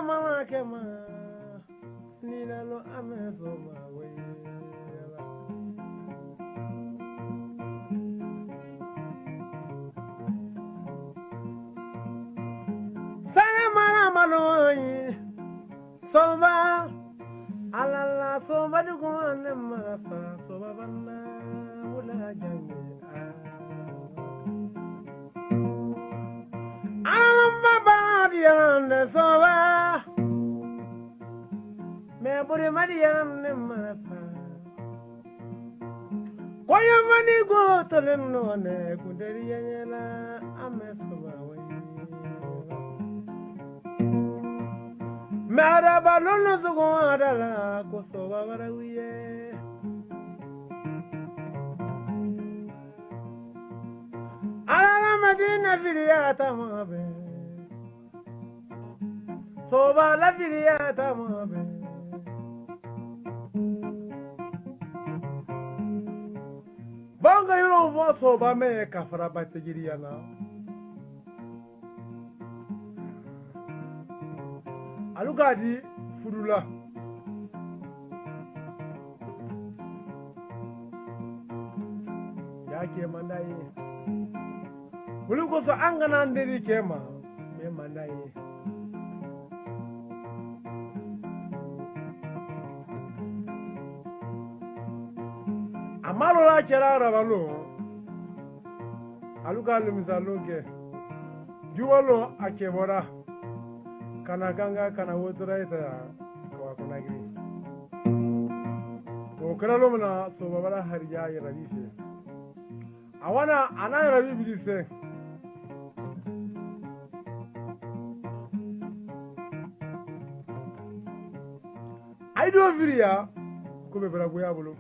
mama kema ni lalo ameso mawe sana mara maloi soba alala soba dugo ne marasa soba banda wala jange Diane soba me buri Mariane marasa koya mani go tolen no ne kunderi yela amesoba we mara balono zugo adala ko soba barawiye ala madina filiata mabe soba la filiata mabe banga yoro vo soba me kafara bategiriana alugadi fudula yake mandaye bulugo so angana nderi kema me mandaye amalo la kerara balo alugalu misaloge juwalo akebora kana ganga kana wotura ita kwa kuna giri ko kana lo mana so babara hariya ya rabife awana ana rabi bilise aido viria ko be bra goya bolo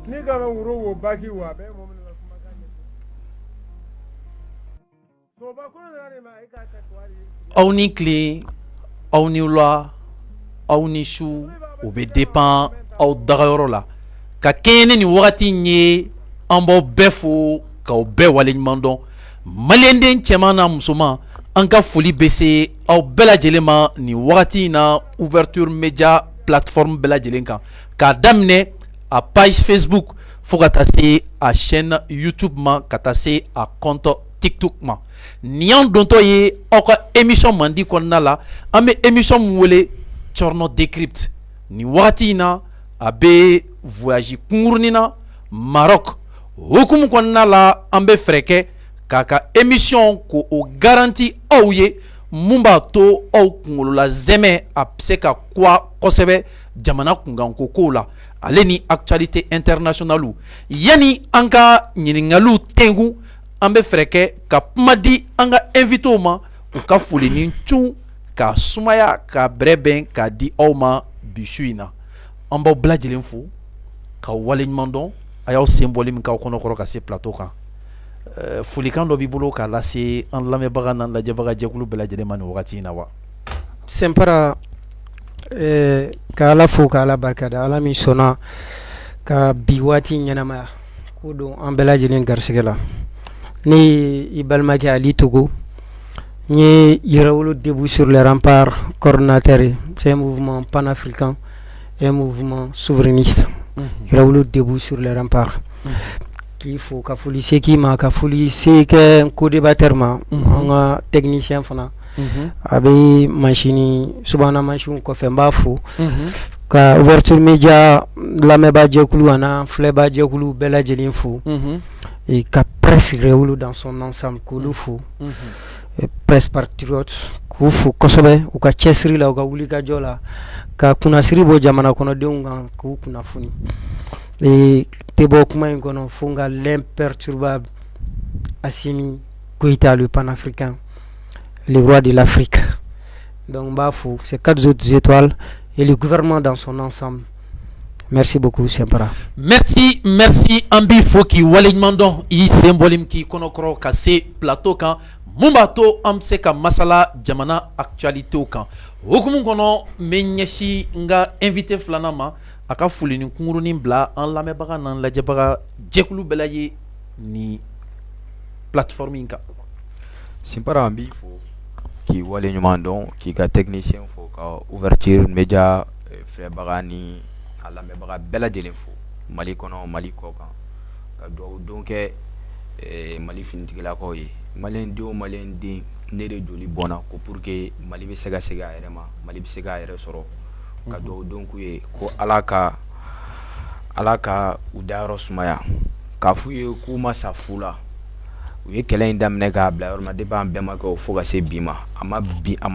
ni ga wuro wo baki wa be mo mun la kuma ga ne so ba ko na ne ma ika ta kwari aw ni clé aw ni loi aw ni chou o be dépend aw dagayoro la ka kene ni wakati nye ambo befo ka o be walenyman don malenden cɛman na musoman an ka foli bɛ se aw bɛɛ lajɛlen ma ni wagati na ouverture media plateforme bɛɛ lajɛlen kan k'a daminɛ a page Facebook fo ka taa se a chaîne YouTube ma ka taa se a compte TikTok ma ni y'an dontɔ ye aw ka émission mandi kɔnɔna la an bɛ émission min wele Cɔrɔnɔ Décrypte ni wagati in na a bɛ voyage kunkurunin na Maroc hukumu kɔnɔna la an bɛ fɛɛrɛ kɛ k'a ka émission ko o garanti aw ye mun b'a to aw kunkolola zɛmɛ a bɛ se ka kuwa kosɛbɛ jamana kunkanko kow la ale ni actualité internationale yani an ka ɲininkaliw tɛnku an bɛ fɛɛrɛ kɛ ka kuma di an ka invité ma u ka foli ni cun ka sumaya ka bɛrɛbɛn k'a di aw ma bi su in na an b'aw bɛɛ lajɛlen fo ka waleɲuman dɔn a y'aw sen bɔli min k'aw kɔnɔkɔrɔ ka se plateau kan folikan dɔ b'i bolo k'a lase an lamɛnbaga n'an lajɛbaga jɛkulu bɛɛ lajɛlen ma nin wagati in na wa Sempara ka Ala fo ka Ala barikada Ala min sɔnna ka bi waati ɲɛnamaya ko don an bɛɛ lajɛlen garisɛgɛ la ne i balimakɛ Ali Togo n ye Yirawolo debout sur les remparts coordonnateur ye c'est un mouvement panafricain un mouvement souverainiste Yirawolo debout sur les remparts k'i fo ka foli se k'i ma ka foli se kɛ n co-débatteur ma an ka technicien fana a bɛ machine subahana machine kɔfɛ n b'a fo ka ouverture media lamɛnbaa jɛkulu ana filɛbaa jɛkulu bɛɛ lajɛlen fo ka presse Yirawolo dans son ensemble k'olu fo presse patriote k'u fo kosɛbɛ u ka cɛsiri la u ka wulikajɔ la ka kunnasiri bɔ jamana kɔnɔdenw kan k'u kunnafoni tɛ bɔ kuma in kɔnɔ fo n ka l'imperturbable Assimi Goïta le panafricain le roi de l'Afrique donc n b'a fo c'est 4 autres étoiles et le gouvernement dans son ensemble. Merci beaucoup Sempara. Merci an b'i fo k'i waleɲuman dɔn i sen bɔli min k'i kɔnɔkɔrɔ ka se plateau kan mun b'a to an bɛ se ka masala jamana actualitéw kan hukumu kɔnɔ n bɛ ɲɛsin n ka invité filanan ma a ka foli ni kunkurunin bila an lamɛnbaga n'an lajɛbaga jɛkulu bɛɛ lajɛlen ni plateforme in kan. Simpara an b'i fo k'i wale ɲuman dɔn k'i ka technicien fo ka ouverture média filɛbaga ni a lamɛnbaga bɛɛ lajɛlen fo Mali kɔnɔ Mali kɔ kan ka dugawu don kɛ Mali finitigilakaw ye maliyɛndenw maliyɛnden ne de joli bɔnna ko pour que Mali bɛ se ka segin a yɛrɛ ma Mali bɛ se k'a yɛrɛ sɔrɔ ka dugawu don k'u ye ko Ala ka u dayɔrɔ sumaya k'a f'u ye k'u ma sa fu la u ye kɛlɛ in daminɛ k'a bila yɔrɔ ma depuis an bɛnbakɛw fo ka se bi ma a ma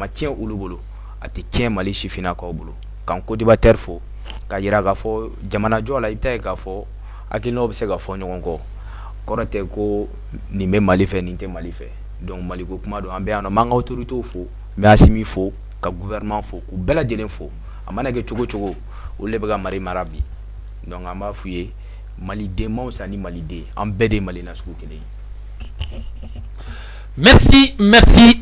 tiɲɛ olu bolo a tɛ tiɲɛ Mali sifinnakaw bolo k'an co-débatteur fo k'a yira k'a fɔ jamanajɔ la i bɛ taa ye k'a fɔ hakilinaw bɛ se ka fɔ ɲɔgɔn kɔ kɔrɔ tɛ ko nin bɛ Mali fɛ nin tɛ Mali fɛ donc Mali ko kuma don an bɛ yan nɔ n b'an ka autorités fo n bɛ Asimi fo ka gouvernement fo k'u bɛɛ lajɛlen fo a mana kɛ cogo cogo olu de bɛ ka Mali mara bi donc an b'a f'u ye Maliden mansa ni Maliden an bɛɛ de ye Mali nasugu kelen ye. Merci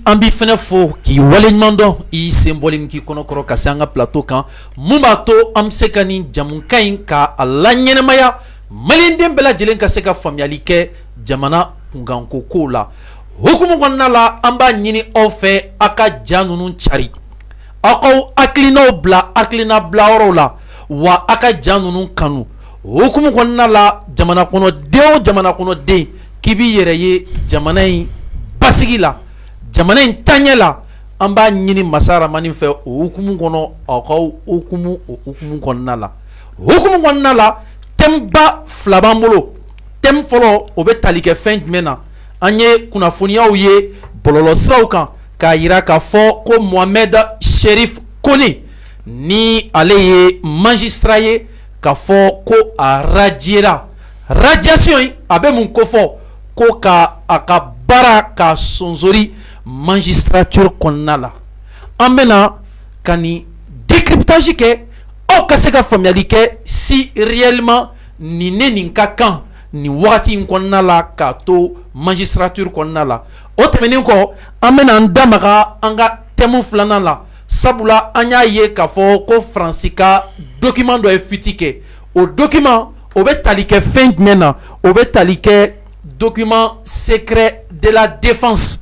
an b'i fɛnɛ fo k'i waleɲuman dɔn i sen bɔlen k'i kɔnɔkɔrɔ ka se an ka plateau kan mun b'a to an bɛ se ka nin jamukan in ka a laɲɛnɛmaya maliyɛnden bɛɛ lajɛlen ka se ka faamuyali kɛ jamana kunkanko kow la hukumu kɔnɔna la an b'a ɲini aw fɛ a ka ja ninnu cari aw k'aw hakilinaw bila hakilina bilayɔrɔw la wa a ka ja ninnu kanu hukumu kɔnɔna la jamana kɔnɔden o jamana kɔnɔden k'i b'i yɛrɛ ye jamana in basigi la jamana in taɲɛ la an b'a ɲini masa Rahamani fɛ o hukumu kɔnɔ aw ka hukumu o hukumu kɔnɔna la thème ba fila b'an bolo thème fɔlɔ o bɛ tali kɛ fɛn jumɛn na an ye kunnafoniyaw ye bɔlɔlɔsiraw kan k'a yira k'a fɔ ko Mohamed Cherif Kone ni ale ye magistrat ye k'a fɔ ko a radiera radiation a bɛ mun kofɔ ko ka a ka baara ka sonsori magistrature kɔnɔna la an bɛna ka nin décryptage kɛ aw ka se ka faamuyali kɛ si réellement nin ne nin ka kan nin wagati in kɔnɔna la k'a to magistrature kɔnɔna la o tɛmɛnen kɔ an bɛna an damaga an ka thème filanan la sabula an y'a ye k'a fɔ ko Faransi ka document dɔ ye fuite kɛ o document o bɛ tali kɛ fɛn jumɛn na o bɛ tali kɛ document secret de la défense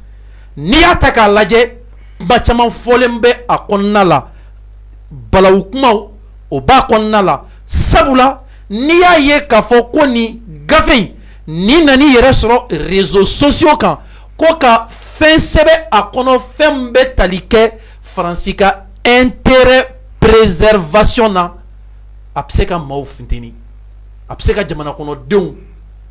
n'i y'a ta k'a lajɛ kuma caman fɔlen bɛ a kɔnɔna la balawu kumaw o b'a kɔnɔna la sabula n'i y'a ye k'a fɔ ko nin gafe in nin nani yɛrɛ sɔrɔ réseaux sociaux kan ko ka fɛn sɛbɛn a kɔnɔ fɛn min bɛ tali kɛ Faransi ka intérêt préservation na a bɛ se ka maaw funteni a bɛ se ka jamana kɔnɔdenw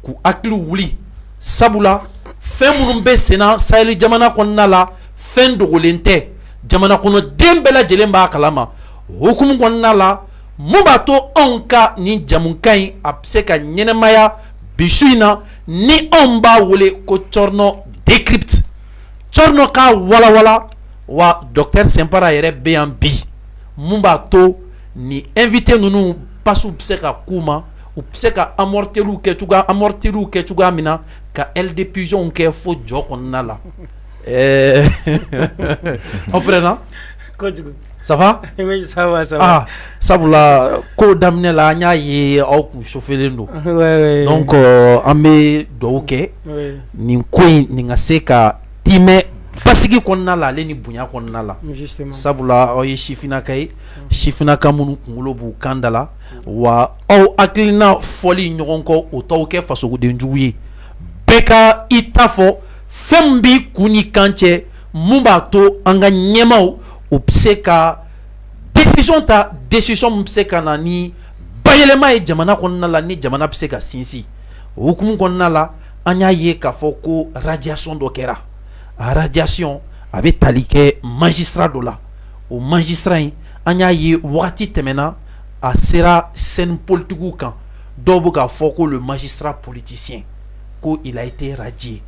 k'u hakiliw wuli sabula fɛn minnu bɛ senna Sahel jamana kɔnɔna la fɛn dogolen tɛ jamana kɔnɔden bɛɛ lajɛlen b'a kalama hukumu kɔnɔna la mun b'a to anw ka nin jamukan in a bɛ se ka ɲɛnɛmaya bi su in na ni anw b'a wele ko Tchorno décrypte Tchorno k'a walawala wa docteur Simpara yɛrɛ bɛ yan bi mun b'a to ni invité ninnu passiw bɛ se ka k'u ma u bɛ se ka amorteliw kɛ cogoya min na ka LDPJ kɛ fo jɔ kɔnɔna la on prend kojugu ça va oui ça va ah sabula ko daminɛ la an y'a ye aw kun chauffelen don donc an bɛ dugawu kɛ nin ko in nin ka se ka timɛ basigi kɔnɔna la ale ni bonya kɔnɔna la sabula aw ye sifinnaka ye sifinnaka minnu kunkolo b'u kan da la wa aw hakilina fɔli ɲɔgɔn kɔ o t'aw kɛ fasodenjugu ye bɛɛ ka i ta fɔ fɛn min b'i kun ni kan cɛ mun b'a to an ka ɲɛmaw u bɛ se ka décision ta décision min bɛ se ka na ni bayɛlɛma ye jamana kɔnɔna la ni jamana bɛ se ka sinsin o hukumu kɔnɔna la an y'a ye k'a fɔ ko radiation dɔ kɛra a radiation a bɛ tali kɛ magistrat dɔ la o magistrat in an y'a ye wagati tɛmɛna a sera scène politique kan dɔw bɛ k'a fɔ ko le magistrat politicien ko il a été radié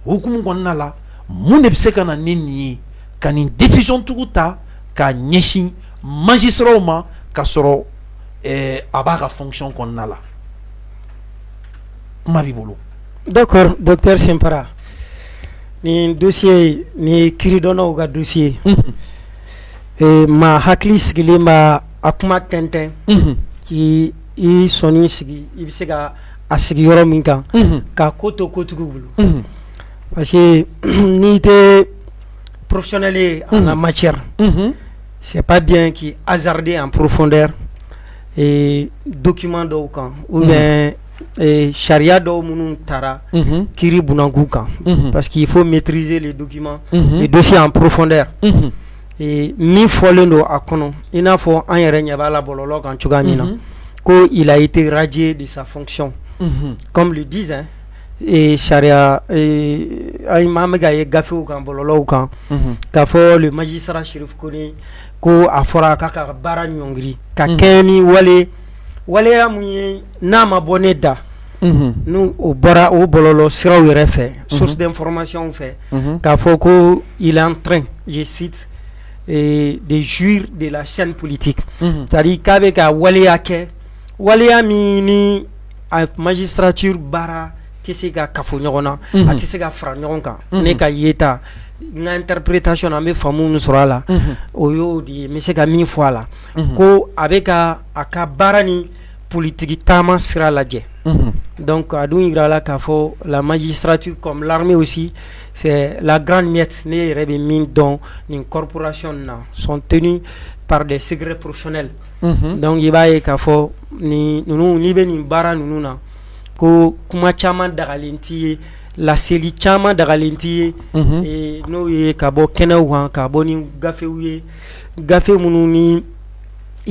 o hukumu kɔnɔna la mun de bɛ se ka na ni nin ye ka nin décision tigiw ta k'a ɲɛsin magistrats ma ka sɔrɔ a b'a ka fonction kɔnɔna la kuma b'i bolo. D'accord docteur Simpara ni dossier ni kiridɔnnaw ka dossier ma hakili sigilen b'a a kuma tɛntɛn k'i sɔnni sigi i bɛ se ka a sigi yɔrɔ min kan k'a ko to kotigiw bolo parce que ni tɛ professionnel ye en la matière, c'est pas bien qu'il hasarder en profondeur et document dɔw kan ou bien charia dɔw minnu taara kiri bunanku kan, parce qu'il faut maîtriser les documents, les dossiers en profondeur. Et min fɔlen don a kɔnɔ i n'a fɔ an yɛrɛ ɲɛ b'a la bɔlɔlɔ kan cogoya min na ko il a été radié de sa fonction, comme le disent et charia ay maa bɛ ka ye gafew kan bɔlɔlɔw kan k'a fɔ le magistrat Cherif Kone ko a fɔra k'a ka baara ɲɔngiri ka kɛɲɛ ni waleya mun ye n'a ma bɔ ne da n'u o bɔra o bɔlɔlɔ siraw yɛrɛ fɛ, source d'information fɛ, k'a fɔ ko il est en train, je cite, de jouir de la chaîne politique, c'est-à-dire k'a bɛ ka waleya kɛ waleya min ni a magistrature baara tɛ se ka kafo ɲɔgɔn na, a tɛ se ka fara ɲɔgɔn kan, ne ka yeta n ka interprétation an bɛ faamu min sɔrɔ a la o y'o de ye, n bɛ se ka min fɔ a la ko a bɛ ka a ka baara ni politique taama sira lajɛ. Donc a dun yira la k'a fɔ la magistrature comme l'armée aussi, c'est la grande miette ne yɛrɛ bɛ min dɔn nin corporation na sont tenus par des secrets professionnels. Donc i b'a ye k'a fɔ ni ninnu n'i bɛ nin baara ninnu na ko kuma caman dagalen t'i ye, laseli caman dagalen t'i ye n'o ye ka bɔ kɛnɛw kan ka bɔ ni gafew ye, gafe minnu ni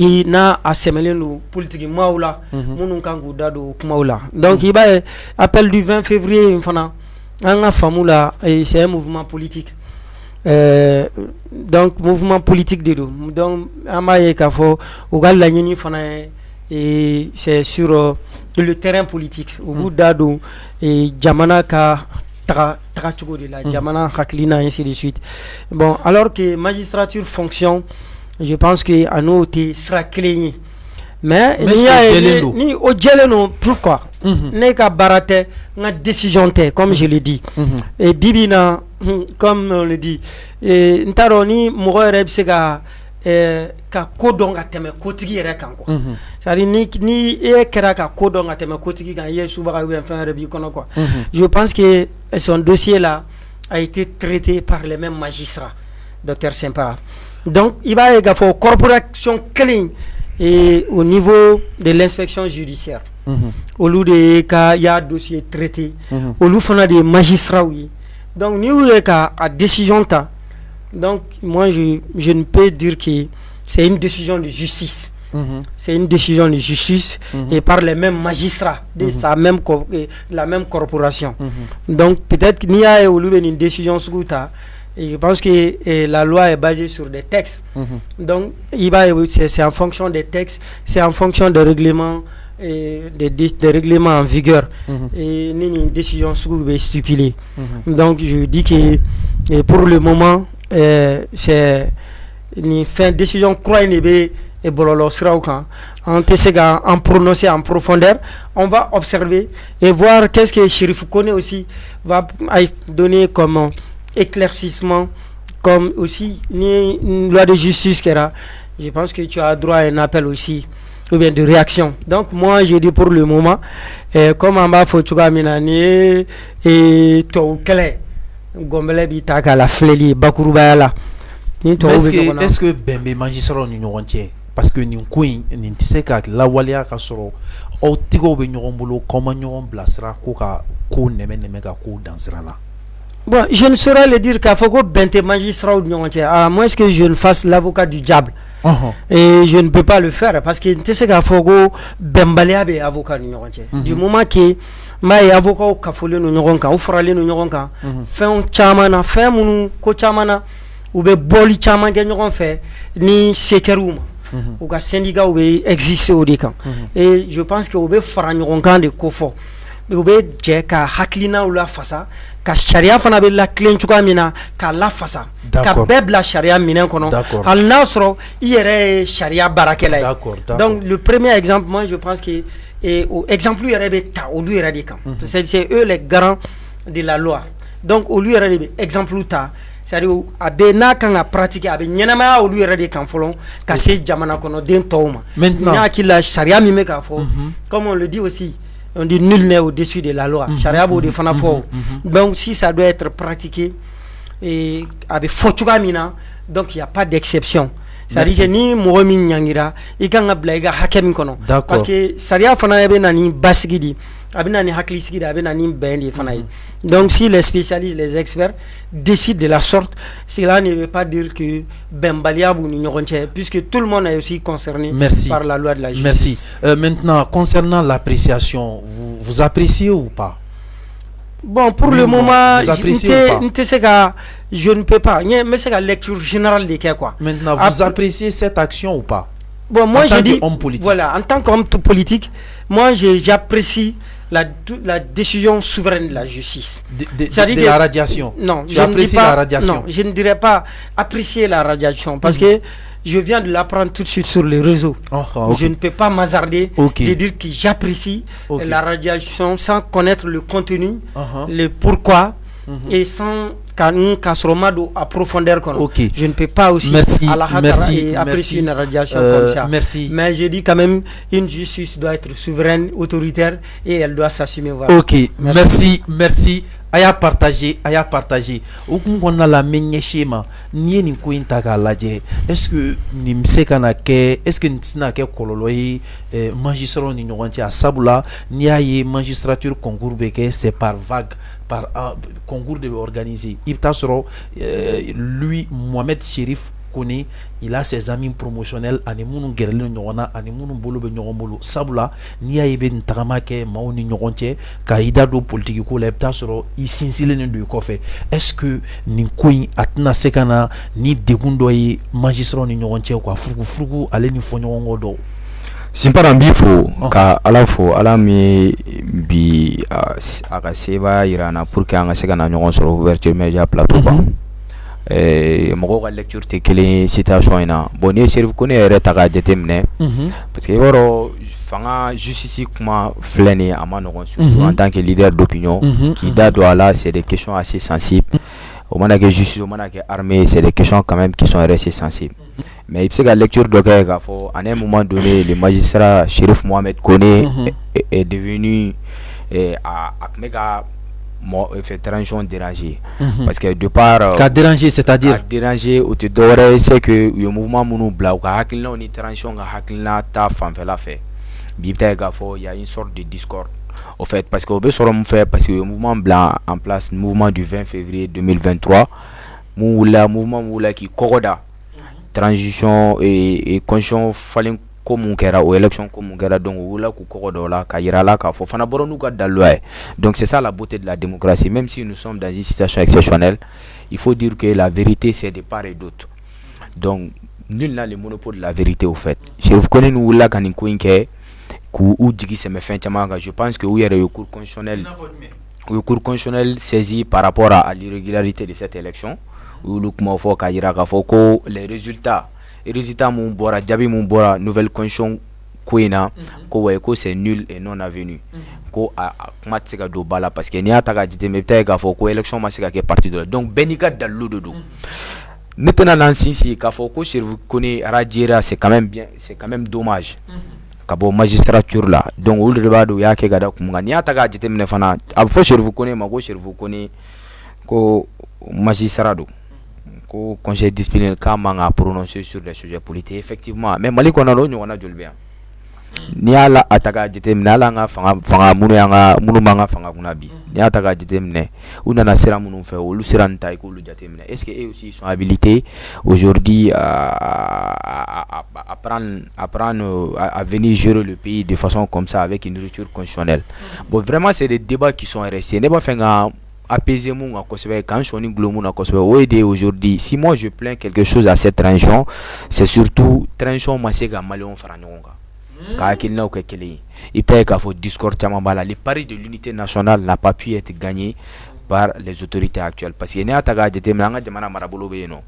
i n'a a sɛmɛlen don politique maaw la minnu kan k'u da don kumaw la. Donc i b'a ye appel du 20 février in fana an ka faamu la c'est un mouvement politique, donc mouvement politique de don, donc an b'a ye k'a fɔ u ka laɲini fana ye c'est sur le terrain politique, u b'u da don jamana ka taga cogo de la, jamana hakilina ainsi de suite. Bon, alors que magistrature fonction, je pense que à nous sera clé, mais ni au djelleno, pourquoi ne ka barate na décision te, comme je le dis, et bibina comme on le dit, et ntaro ni mɔgɔ yɛrɛ bɛ se ka ko dɔn ka tɛmɛ kotigi yɛrɛ kan quoi, c'est-à-dire ni e kɛra ka ko dɔn ka tɛmɛ kotigi kan, i ye subaga ou bien fɛn wɛrɛ b'i kɔnɔ quoi. Je pense que son dossier là a été traité par les mêmes magistrats, docteur Sempara. Donc il va y avoir une corporation clean et au niveau de l'inspection judiciaire, au lieu de cas il y a dossier traité, au lieu de des magistrats, oui. Donc nous il y a décision ta. Donc moi je ne peux dire que c'est une décision de justice. C'est une décision de justice et par les mêmes magistrats de la même corporation. Donc peut-être qu'il y a une décision sur ta. Et je pense que la loi est basée sur des textes. Donc c'est en fonction des textes, c'est en fonction des règlements, des règlements en vigueur. Et une décision stipulée. Donc je dis que pour le moment, c'est une fin décision croyée et bololo sraukan. On peut en prononcer en profondeur. On va observer et voir qu'est-ce que Cherif Kone aussi va donner comme éclaircissement, comme aussi une loi de justice qui est là. Je pense que tu as droit à un appel aussi, ou bien de réaction. Donc moi je dis pour le moment, comme en bas Fotuga Minani et Toukele, Gombele Bitaka la Fléli, Bakurubayala. Est-ce que Bembe magistrat ni ɲɔgɔn parce que nin ko in nin tɛ se ka lawaleya ka sɔrɔ aw tigiw bɛ ɲɔgɔn bolo k'aw ma ɲɔgɔn bilasira ko ka ko nɛmɛ ka ko dansira la? Bon, je ne saurais le dire qu'à Fogo Bente magistrat ou ɲɔgɔn à moins que je ne fasse l'avocat du diable. Et je ne peux pas le faire parce que tu sais qu'à Fogo Bembaleya be avocat ni ɲɔgɔn du moment que ma ye avocat o kafolen no ɲɔgɔn kan, o faralen no ɲɔgɔn kan, fɛn caman na, fɛn minnu ko caman na u bɛ bɔli caman kɛ ɲɔgɔn fɛ ni sekɛriw ma. Ou ka syndicat ou exister au décan. Et je pense que ou be fara ɲɔgɔn kan de ko fɔ. U bɛ jɛ ka hakilina u la fasa, ka charia fana bɛ la clé cogoya min na ka la fasa, ka bɛɛ bila charia minɛn kɔnɔ. Hali n'a sɔrɔ i yɛrɛ ye charia baarakɛla ye. Donc le premier exemple, moi je pense que exemple yɛrɛ bɛ ta olu yɛrɛ de kan. C'est eux les garants de la loi. Donc olu yɛrɛ de bɛ exemple ta. C'est-à-dire a bɛ n'a kan ka pratiquer, a bɛ ɲɛnamaya olu yɛrɛ de kan fɔlɔ ka se jamana kɔnɔ den tɔw ma. Maintenant, n'a hakili la charia min bɛ k'a fɔ, comme on le dit aussi, on dit nul n'est au-dessus de la loi. Charia b'o de fana fɔ. Donc si ça doit être pratiqué et a bɛ fɔ cogoya min na, donc il y a pas d'exception. C'est-à-dire que ni mɔgɔ min ɲangira i kan ka bila i ka hakɛ min kɔnɔ. Parce que charia fana bɛ na ni basigi di, a bɛ na ni hakilisigi di, a bɛ na ni bɛn de fana ye. Donc si les spécialistes, les experts décident de la sorte, cela ne veut pas dire que bɛnbaliya b'u ni ɲɔgɔn cɛ, puisque tout le monde est aussi concerné par la loi de la justice. Merci. Maintenant, concernant l'appréciation, vous appréciez ou pas? Bon, pour le moment, je ne peux pas. Mais c'est la lecture générale de quoi. Maintenant, vous appréciez cette action ou pas? Bon, moi, je dis, voilà, en tant qu'homme politique, moi, j'apprécie la décision souveraine de la justice. De la radiation. Non, je apprécie la radiation. Non, je ne dirais pas apprécier la radiation parce que je viens de l'apprendre tout de suite sur les réseaux. Je ne peux pas m'hasarder de dire que j'apprécie la radiation sans connaître le contenu, le pourquoi et sans Kasromado à profondeur. Je ne peux pas aussi apprécier une radiation comme ça. Mais je dis quand même, une justice doit être souveraine, autoritaire et elle doit s'assumer. Voilà. Ok, merci. Aya partager. On a la même schéma. Ni ni ko intaka laje. Est-ce que ni msekana ke, est-ce que ntina ke kololoyi magistrat ni nyonti a sabula ni aye magistrature concours beke c'est par vague par concours de organisé. Ibtasoro lui Mohamed Chérif connaît, il a ses amis promotionnels animunu gerle nyona animunu bolo be nyomolo sabula ni aye be ntagama ke maoni nyonche ka ida do politique ko le ibtasoro isinsile ne do kofe. Est-ce que ni koyi atna sekana ni degundo yi magistrat ni nyonche kwa furugu ale ni fonyo ngodo simpara mbifo ka ala mi bi aka seba irana pour que anga sekana nyongo sur ouverture media plateau ba mogo ka lecture te kelen citation ina bon ni Chérif Koné yɛrɛ ta ka jateminɛ parce que yɔrɔ fanga justice kuma filɛ ni a ma nɔgɔn surtout en tant que leader d'opinion qui da don a la c'est des questions assez sensibles au mana kɛ justice au mana kɛ armée c'est des questions quand même qui sont assez sensibles mais il bɛ se ka lecture dɔ kɛ k'a fɔ à un moment donné le magistrat Chérif Mohamed Koné est devenu a tun bɛ ka fait transition dérangé parce que de part qu'a dérangé c'est-à-dire dérangé au te dore c'est que le mouvement munu bla ou ka hakilna ni transition ga hakilna ta fanfela fait bibta ga fo il y a une sorte de discorde au fait parce que au besorom fait parce que le mouvement blanc en place le mouvement du 20 février 2023 mouvement moula qui kogoda transition et conscience fallait comme kera aux élections comme kera donc wala ku kogoda la ka yira la ka fo fana boronu ka dalwa donc c'est ça la beauté de la démocratie même si nous sommes dans une situation exceptionnelle il faut dire que la vérité c'est de part et d'autre donc nul n'a le monopole de la vérité au fait Chérif Koné nous wala kan ko inke ku u jigi se me fin chama je pense que où il y a le cours constitutionnel saisi par rapport à l'irrégularité de cette élection ou le kuma fo ka yira ka fo ko les résultats mun bora jabi mun bora nouvelle constitution koina ko way ko c'est nul et non avenu ko kuma tsika do bala parce que ni ataka jité me peut ka fo ko élection ma sika ke parti de donc benika dallo dodo maintenant nansi si ka fo ko Chérif Koné radiera c'est quand même bien c'est quand même dommage ka bo magistrature là donc ul rebado ya ke gada kuma ni ataka jité me fana ab fo Chérif Koné ma ko Chérif Koné ko magistrado ko conseil disciplinaire kama nga prononcer sur des sujets politiques effectivement mais mali ko na lo nyona jolbea ni ala ataka jitemna ala nga fanga munu manga fanga kunabi ni ataka jitemne una na sera munu fe olu sera ntai ko lu jatemne est-ce que eux aussi ils sont habilités aujourd'hui à venir gérer le pays de façon comme ça avec une rupture constitutionnelle bon vraiment c'est des débats qui sont restés ne pas faire apaiser mon akosebe quand je suis glomou akosebe oede aujourd'hui si moi je plains quelque chose à cette transition c'est surtout transition masega malion faranonga ka kilna o kekele il peut ka fo discours chamambala le pari de l'unité nationale n'a pas pu être gagné par les autorités actuelles parce que ne ataga jete manga jamana marabolo be no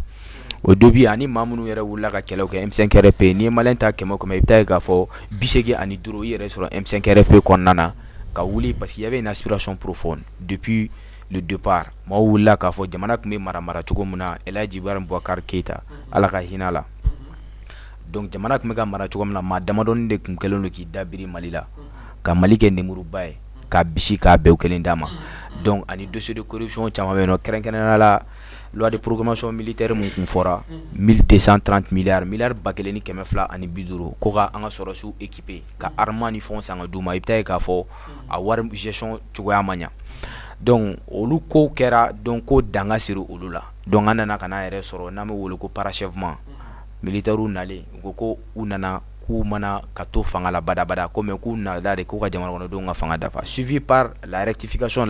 au début ani mamunu yere wula ka kelo ke M5 RP ni malenta kemo comme il peut ka fo bisege ani duro yere sur M5 RP konnana ka wuli parce qu'il y avait une aspiration profonde depuis le départ ma wula ka fo jamana kumbe maramara chugomuna Elaji Baram Boubacar Keita alaka hinala donc jamana kumbe ka mara chugomuna ma damadon de kumkelon ki dabiri malila ka Mali kɛ nemuruba ye ka bisi k'a bɛɛ kelen d'a ma donc ani dossier de corruption caman bɛ yen nɔ kɛrɛnkɛrɛnnenya la loi de programmation militaire mun kun fɔra 1230 milliards ba kelen ni kɛmɛ fila ani 50 ko ka an ka sɔrɔsiw équiper ka armement ni fɛnw san ka d'u ma i bɛ taa ye k'a fɔ a wari gestion cogoya ma ɲa donc olu ko kɛra donc ko danga siri olu la donc an nana ka n'a yɛrɛ sɔrɔ n'an bɛ wele ko parachèvement militaires nalen u ko u nana k'u mana ka to fanga la badabada ko mais k'u nana de k'u ka jamana kɔnɔdenw ka fanga dafa suivi par la rectification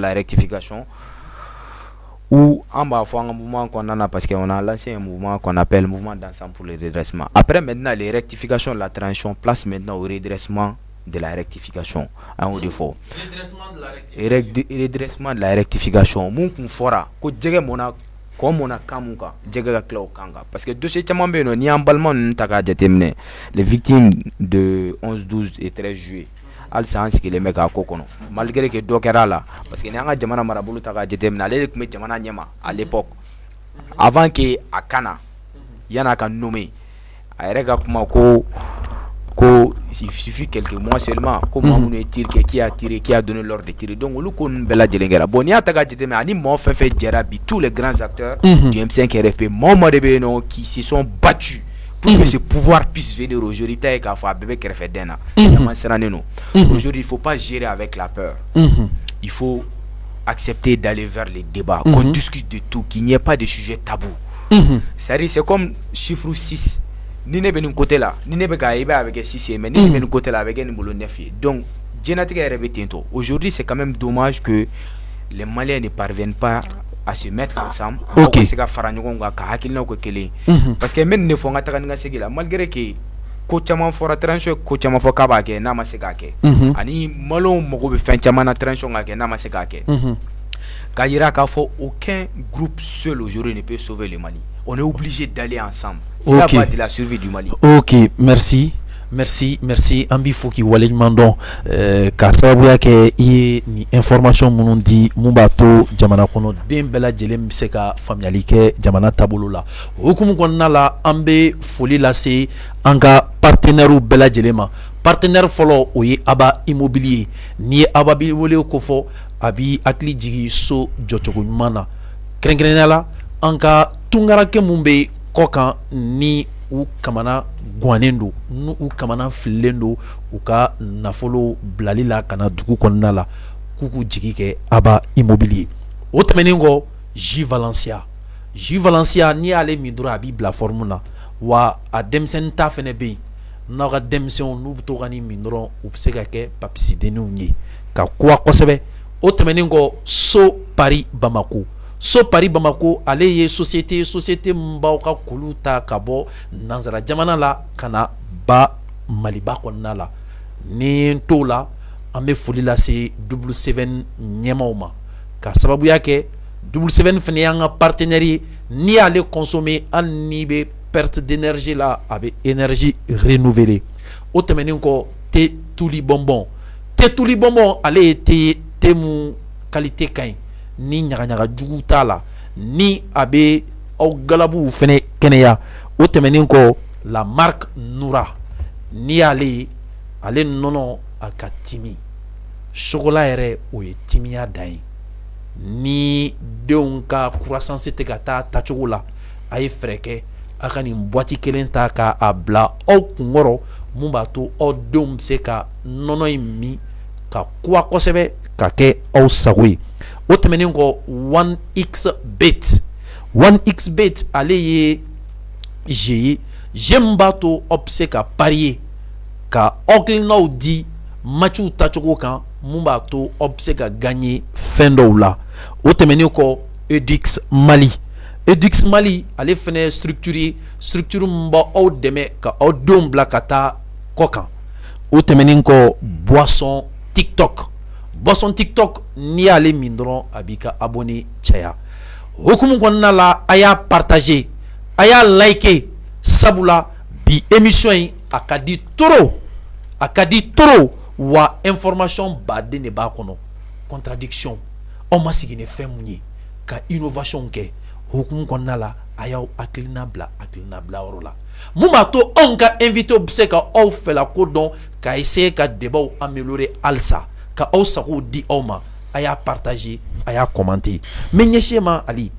où on va faire un mouvement qu'on a parce qu'on a lancé un mouvement qu'on appelle mouvement d'ensemble pour le redressement. Après maintenant les rectifications, la transition place maintenant au redressement de la rectification. En haut de fort. Redressement de la rectification. Mon qu'on fera, que djege mona comme on a kamuka, djege la clé kanga. Parce que dossier tellement bien, ni emballement n'taka déterminé. Les victimes de 11, 12 et 13 juillet. Al sans que les mecs à kokono malgré que dokera là parce que n'anga jamana marabulu taka jetemna les kumé jamana nyama à l'époque avant que akana yana kan nommé ayrega kuma ko il suffit quelques mois seulement ko mamoune tire qui a tiré qui a donné l'ordre de tirer donc lu ko bella jelengera bon ya taka jetemna ani mo fait jerabi tous les grands acteurs du M5 RFP Momo Debeno qui se sont battus pour que ce pouvoir puisse venir aujourd'hui, aujourd'hui, il ne faut pas gérer avec la peur. Il faut accepter d'aller vers les débats, qu'on discute de tout, qu'il n'y ait pas de sujet tabou. C'est comme chiffre 6. Ni ne ben côté là, ni ne ben avec 6 mais ni ben côté là avec un boulot 9. Donc, aujourd'hui, c'est quand même dommage que les Maliens ne parviennent pas à se mettre ensemble. Parce que même ne font pas malgré que coachama fora tranche coachama fo kabake na masekake ani malo mogo be fenchama na tranche ngake na masekake kayira ka fo aucun groupe seul aujourd'hui ne peut sauver le Mali. On est obligé d'aller ensemble. C'est la base de la survie du Mali. OK, merci ambi foki waleñ mandon ka sababu yake i ni information munun di mubato jamana kono den bela jelem se ka famiyali ke jamana tabolo la hukumu konna la ambe foli lase anga partenaire bela jelema partenaire folo oyi aba immobilier ni aba bi wole ko fo abi akli jigi so jotogo mana krenkrena la anga tungara ke mumbe kokan ni u kamana guanendo nu u kamana filendo u ka nafolo blalila kana dugu konna la kuku jigi ke aba immobilier o temeningo J Valencia ni ale mindura abi bla formuna wa a demsen ta fene be na ga demsen nu to gani mindro u psega ke papiside nu nyi ka kwa kosebe o temeningo so Paris Bamako ale ye société mbaw ka kuluta kabo nanzara jamana la kana ba Maliba konna la ni to la ambe foli la se W7 nyemauma ka sababu yake W7 fene yanga partenaire ni ale consommer an ni be perte d'énergie la avec énergie renouvelée o temeninko te tuli bonbon ale te mu qualité kain ni nyaga jugu tala ni abe au galabu fene kenya o temenin ko la marque Noura ni ale nono akatimi chocolat ere o ye timiya dai ni deun ka croissance te kata tachogola ay freke akani boîte kelen ta ka abla au kungoro mumbato o dum se ka nono mi ka kwa kosebe ka ke au sagwe o temenin ko 1xbet ale ye jembato opse ka parier ka oklinaw di matchu tachogo kan mumbato opse ka gagner fin la o temenin ko Edix Mali ale fene structure mba o deme ka o dom blakata kokan o temenin ko boisson TikTok ni ale mindron abika abonné chaya hukumu konna la aya partager aya like sabula bi émission yi akadi toro wa information bade ne ba kono contradiction o masigine femunye ka innovation ke hukumu konna la a y'aw hakilina bila yɔrɔ la mun b'a to anw ka invité bɛ se ka aw fɛla ko dɔn ka essayer ka débat améliorer halisa ka aw sagow di aw ma a y'a partager a y'a commenter mais ɲɛsin ma Ali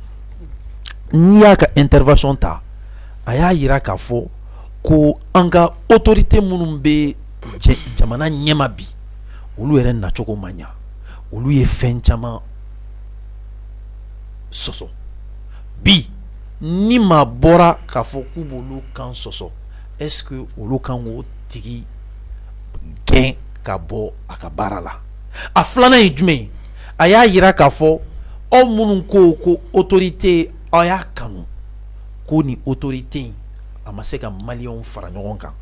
n'i y'a ka intervention ta a y'a yira k'a fɔ ko an ka autorité minnu bɛ jamana ɲɛma bi olu yɛrɛ nacogo man ɲa olu ye fɛn caman sɔsɔ bi ni maa bɔra k'a fɔ k'u b'olu kan sɔsɔ est-ce que olu kan k'o tigi gɛn ka bɔ a ka baara la a filanan ye jumɛn ye a y'a yira k'a fɔ aw minnu ko autorité aw y'a kanu ko ni autorité in a ma se ka maliyɛnw fara ɲɔgɔn kan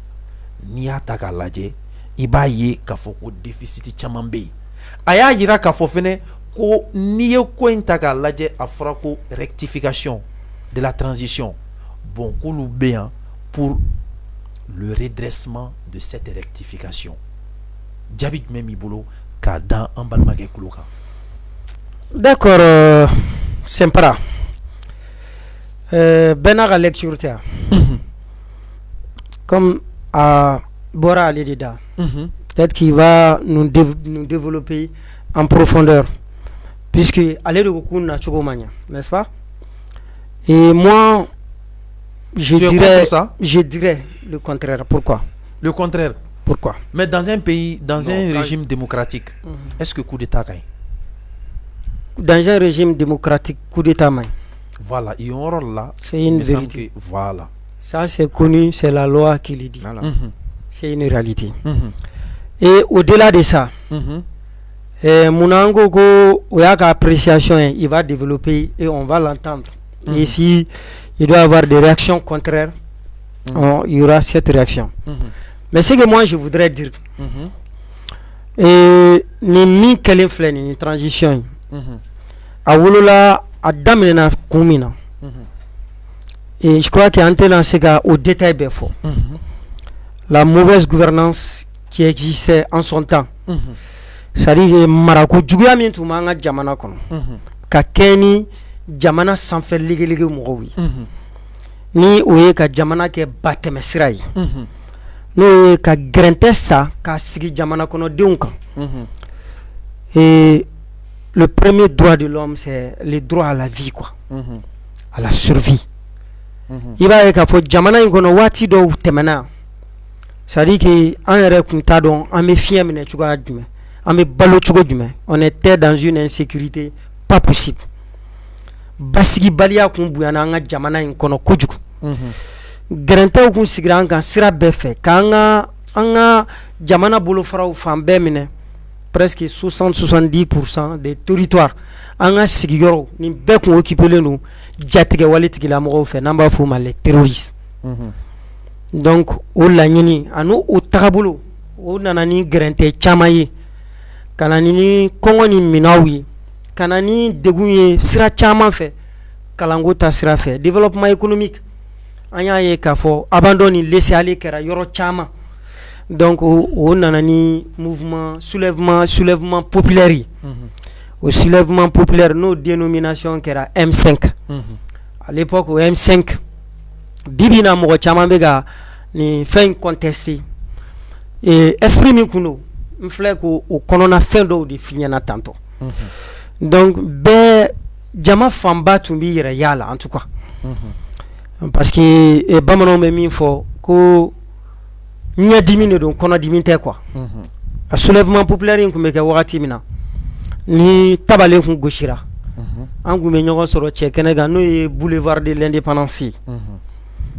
n'i y'a ta k'a lajɛ i b'a ye k'a fɔ ko déficit caman bɛ yen a y'a yira k'a fɔ fɛnɛ ko n'i ye ko in ta k'a lajɛ a fɔra ko rectification de la transition bon k'olu bɛ yan pour le redressement de cette rectification jaabi jumɛn b'i bolo k'a dan an balimakɛ tulo kan. D'accord, Sempara. Bɛɛ n'a ka lecture tɛ wa comme a bɔra ale de da peut-être qu'il va nous développer en profondeur puisque ale de ko k'u nacogo man ɲa n'est-ce pas et moi je dirais le contraire. Pourquoi? Le contraire. Pourquoi? Mais dans un pays, dans un régime démocratique, est-ce que coup d'état gagne? Dans un régime démocratique, coup d'état gagne. Voilà, il y aura là. C'est une vérité. Voilà. Ça c'est connu, c'est la loi qui le dit. Voilà. C'est une réalité. Et au-delà de ça, Mounango ko oyaka appréciation, il va développer et on va l'entendre. Et si il doit y avoir des réactions contraires, il y aura cette réaction. Mais ce que moi je voudrais dire, et ni quelle est une transition, a wolola a daminena kumina. Et je crois qu'en tenant ce cas au détail befo, la mauvaise gouvernance qui existait en son temps, c'est-à-dire marako juguya min tun b'an ka jamana kɔnɔ ka kɛ ni jamana sanfɛ legelege mɔgɔw ye ni o ye ka jamana kɛ batɛmɛsira ye n'o ye ka gɛrɛntɛ sa k'a sigi jamana kɔnɔdenw kan et le premier droit de l'homme c'est le droit à la vie quoi, à la survie. I b'a ye k'a fɔ jamana in kɔnɔ waati dɔw tɛmɛna c'est-à-dire que an yɛrɛ kun t'a dɔn an bɛ fiɲɛ minɛ cogoya jumɛn an bɛ balo cogo jumɛn, on était dans une insécurité pas possible. Basigibaliya kun bonyana an ka jamana in kɔnɔ kojugu. Gɛrɛntɛw kun sigira an kan sira bɛɛ fɛ k'an ka jamana bolofaraw fan bɛɛ minɛ presque 60-70% des territoires an ka sigiyɔrɔw nin bɛɛ kun occupélen don jatigɛ wale tigilamɔgɔw fɛ n'an b'a fɔ ma les terroristes. Donc o laɲini ani o tagabolo o nana ni gɛrɛntɛ caman ye ka na ni kɔngɔ ni minaw ye ka na ni degun ye sira caman fɛ kalanko ta sira fɛ développement économique an y'a ye k'a fɔ abandon ni laisser aller kɛra yɔrɔ caman donc o nana ni mouvement soulèvement populaire ye o soulèvement populaire n'o dénomination kɛra M5 à l'époque o M5 bibi na mɔgɔ caman bɛ ka ni fɛn contester et esprit min kun don n filɛ ko o kɔnɔna fɛn dɔw de f'i ɲɛna tantɔ donc bɛɛ jama fanba tun b'i yɛrɛ y'a la en tout cas parce que bamananw bɛ min fɔ ko ɲɛdimi de don kɔnɔdimi tɛ quoi a soulèvement populaire in kun bɛ kɛ wagati min na ni tabale kun gosira an kun bɛ ɲɔgɔn sɔrɔ cɛ kɛnɛ kan n'o ye boulevard de l'indépendance ye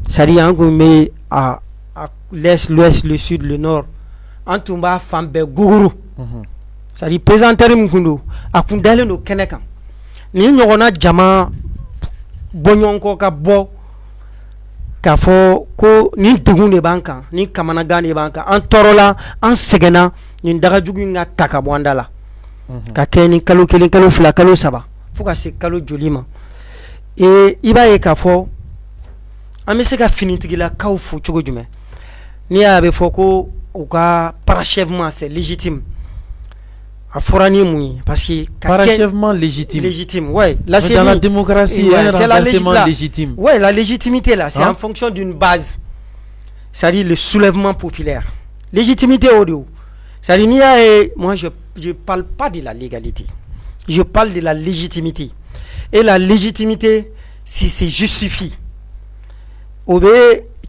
c'est-à-dire an kun bɛ à l'est l'ouest le sud le nord an tun b'a fan bɛɛ guguru c'est-à-dire pesanteur min kun don a kun dalen don kɛnɛ kan ni ɲɔgɔnna jama bɔɲɔgɔnkɔ ka bɔ k'a fɔ ko nin degun de b'an kan nin kamanagan de b'an kan an tɔɔrɔla an sɛgɛnna nin dagajugu in ka ta ka bɔ an da la ka kɛ ni kalo kelen kalo fila kalo saba fo ka se kalo joli ma et i b'a ye k'a fɔ an bɛ se ka finitigilakaw fo cogo jumɛn n'i y'a bɛ fɔ ko u ka parachèvement c'est légitime a fɔra ni mun ye parce que parachèvement légitime, ouais, là c'est dans la démocratie, ouais, c'est renversement légitime. Ouais, la légitimité là, c'est en fonction d'une base. C'est-à-dire le soulèvement populaire. Légitimité audio. C'est-à-dire moi je parle pas de la légalité. Je parle de la légitimité. Et la légitimité, si c'est justifié. Obe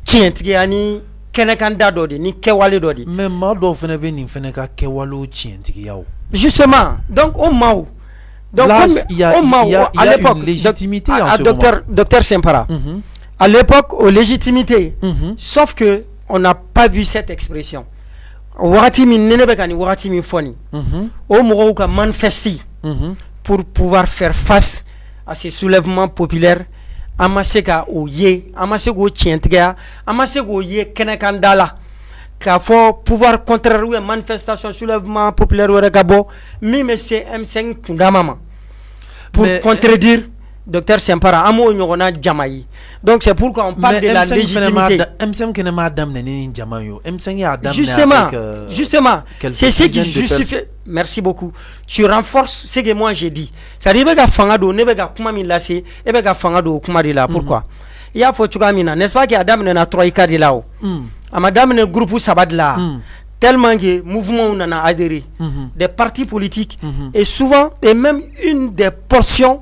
tientigiani kenekanda dodi ni kewale dodi. Mais ma do fene be ni fene ka kewalo tientigiyawo. Justement, donc au Mao. Donc là, comme il y a à l'époque une légitimité à en docteur Sempara. À l'époque aux légitimités. Sauf que on n'a pas vu cette expression. Wakati min nenebe kani wakati min foni. Au Moro ka manifester pour pouvoir faire face à ces soulèvements populaires. Amaseka oye, amaseko tientiga, amaseko oye kenekandala. Qu'il faut pouvoir contrarier manifestation soulèvement populaire au Regabo, mais c'est M5 Kundamama pour contredire Docteur Sempara amo nyogona jamayi. Donc c'est pourquoi on parle de la légitimité. M5 qui n'est pas madame neni jamayo. M5 ya dame justement, c'est ce qui justifie. Merci beaucoup. Tu renforces ce que moi j'ai dit. Ça dit bega fangado ne bega kuma min lase e bega fangado kuma de là. Pourquoi? Il y a faut tukamina, n'est-ce pas qu'il y a dame na troika de là. A madame ne groupe sabad là. Tellement que mouvement on en a adhéré, des partis politiques et souvent et même une des portions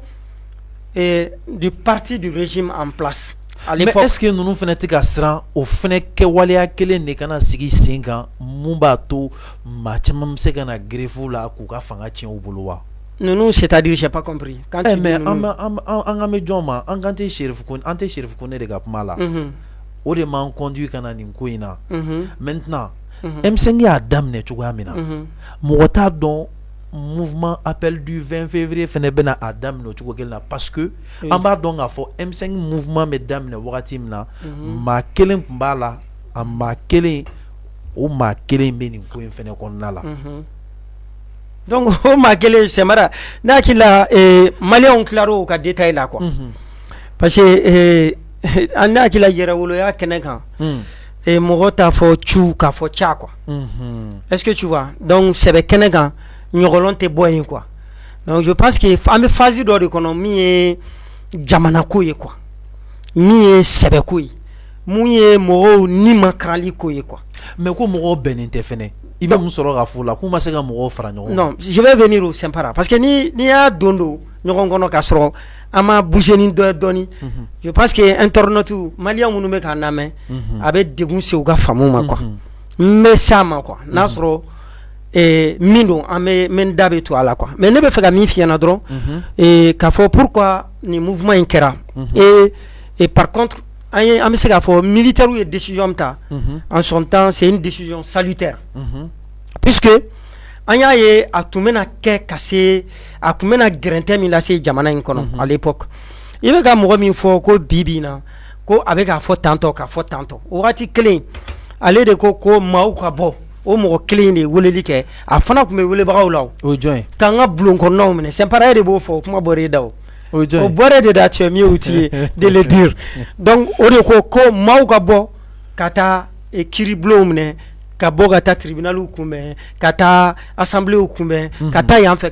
du parti du régime en place à l'époque. Mais est-ce que nous faisons des sran au fene que walia kele ne kana sigi senga mumbato machama msegana grefou la kuka fanga tien obolowa. Non, c'est-à-dire j'ai pas compris. Quand tu mais en me joma en quand tu shérif kon ante shérif kon de gap mala. O de man conduit kana nim koina. Maintenant M5 ya dam ne chugwa mina. Mota don mouvement appel du 20 février fenebena adam no chukogelna parce que en bas donc a fo M5 mouvement mesdames ne wakatimna ma kelen mbala a ma kelen o ma kelen beni ko fene konnala donc o ma kelen semara na kila malien claro ka détail là quoi parce que anna kila yera wolo ya kenekan et mogota fo chu ka fo cha quoi est-ce que tu vois donc c'est kenekan ñogolon te boyen quoi. Donc je pense que am phase de l'économie est jamana koye quoi. Mi sebe koye. Mouye moro ni makrali koye quoi. Mais ko moro benente fene. Il va me soro rafula ko ma se ga moro fra ñogo. Non, je vais venir au Sempara parce que ni a dondo ñogo ngono ka soro ama bouger ni do doni. Je pense que internaute malien munu me ka name avec degun se uga famu ma quoi. Mais ça ma quoi. Nasro et mindo ame men dabe to ala quoi mais ne be fega mi fiana dron et ka fo pourquoi ni mouvement inkera et par contre ame se ka fo militaire ou décision ta en son temps c'est une décision salutaire puisque anya ye atumena ke kase akumena grente mi la se jamana inkono à l'époque il be ga mo mi fo ko bibina ko avec a fo tanto o wati clean aller de ko mau ka bo o mo clean de woleli ke a fana ko me wole bagaw law o join kanga blon ko no mene c'est pareil de bo fo kuma bore daw o join o bore de da tu es mieux outillé de le dire donc o de ko mau ka bo kata e kiri blon mene ka bo kata tribunal ukume kata assemblée ukume kata yan fait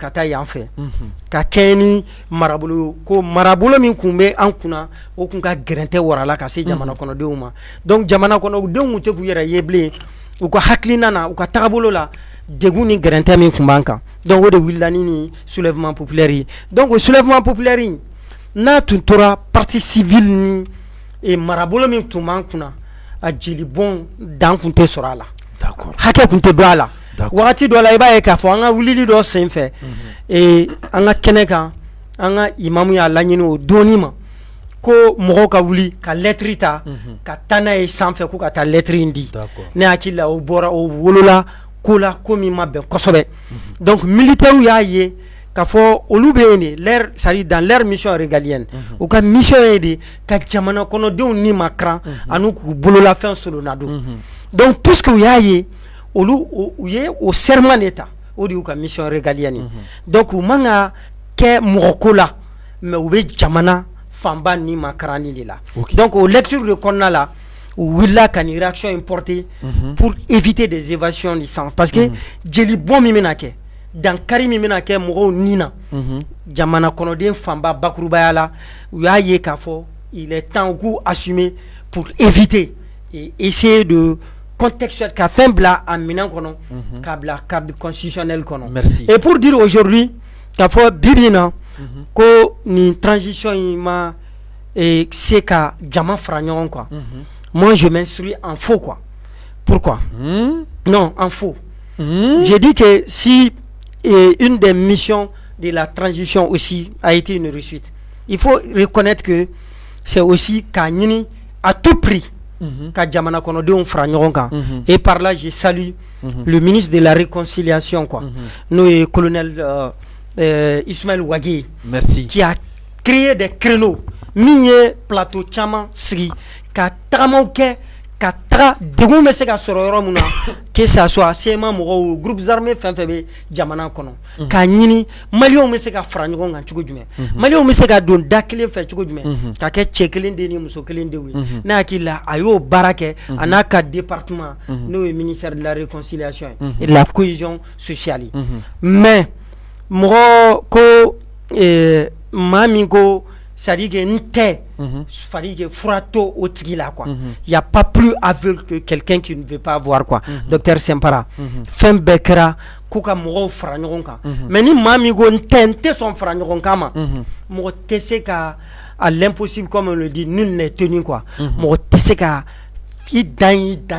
ka keni marabolo ko marabolo min kumbe an kuna o kun ka grente warala ka se jamana kono de uma donc jamana kono de mu te ku yera yeble ou ko haklina na ou ka tagabolo la deguni grente min kumbanka donc o de willani ni soulèvement populaire donc au soulèvement populaire na tuntura partie civile ni et marabolo min tumankuna a jeli bon dan kunte sorala d'accord hake kunte do ala wakati do la iba e ka fo anga wulili do senfe et anga keneka anga imamu ya lanyini o donima ko mogo ka wuli ka lettre ta ka tana e sanfe ko ka ta lettre indi ne akila o bora o wolola kola komi mabbe kosobe donc militaire ya ye ka fo olubene l'air sari dans leur mission régalienne ou ka mission aide ka jamana kono de ni makran anu ku bolola fin solo nado donc puisque ya ye olu ye au serment d'état o di ka mission régalienne donc manga ke mokola mais ou be jamana famba ni makarani lila donc aux lectures de konna là willa kan réaction importée pour éviter des évasions licences parce que jeli bon mi menake dankari min bɛna kɛ mɔgɔw nin na jamana kɔnɔden fanba bakurubaya la u y'a ye k'a fɔ il est temps u k'u assumer pour éviter et essayer de contextuel ka fɛn bila a minɛn kɔnɔ k'a bila cadre constitutionnel kɔnɔ. Merci. Et pour dire aujourd'hui k'a fɔ bibi in na ko nin transition in ma se ka jama fara ɲɔgɔn quoi. Moi je m'instruis en faux quoi. Pourquoi? Non, en faux. J'ai dit que si une des missions de la transition aussi a été une réussite, il faut reconnaître que c'est aussi qu'à ɲini à tout prix ka jamana kɔnɔdenw fara ɲɔgɔn kan. Et par là je salue le ministre de la réconciliation quoi. N'o ye colonel Ismaël Ouagé. Merci. Qui a créé des créneaux min ye plateau caman sigi ka tagamaw kɛ ka taga degun bɛ se ka sɔrɔ yɔrɔ mun na que ça soit sema mɔgɔw groupes armés fɛn fɛn bɛ jamana kɔnɔ k'a ɲini maliyɛnw bɛ se ka fara ɲɔgɔn kan cogo jumɛn, maliyɛnw bɛ se ka don da kelen fɛ cogo jumɛn ka kɛ cɛ kelen den ni muso kelen denw ye. Ne hakili la a y'o baara kɛ a n'a ka département n'o ye ministère de la réconciliation et de la cohésion sociale. Mais mɔgɔ ko maa min ko c'est-à-dire que n'était c'est-à-dire que furato au tigi la quoi. Il y a pas plus aveugle que quelqu'un qui ne veut pas voir quoi. Docteur Sempara fɛn bɛɛ kɛra k'u ka mɔgɔw fara ɲɔgɔn kan. Mais ni maa min ko n tɛ sɔn fara ɲɔgɔn kan ma mɔgɔ tɛ se ka à l'impossible comme on le dit nul n'est tenu quoi. Mɔgɔ tɛ se ka i dan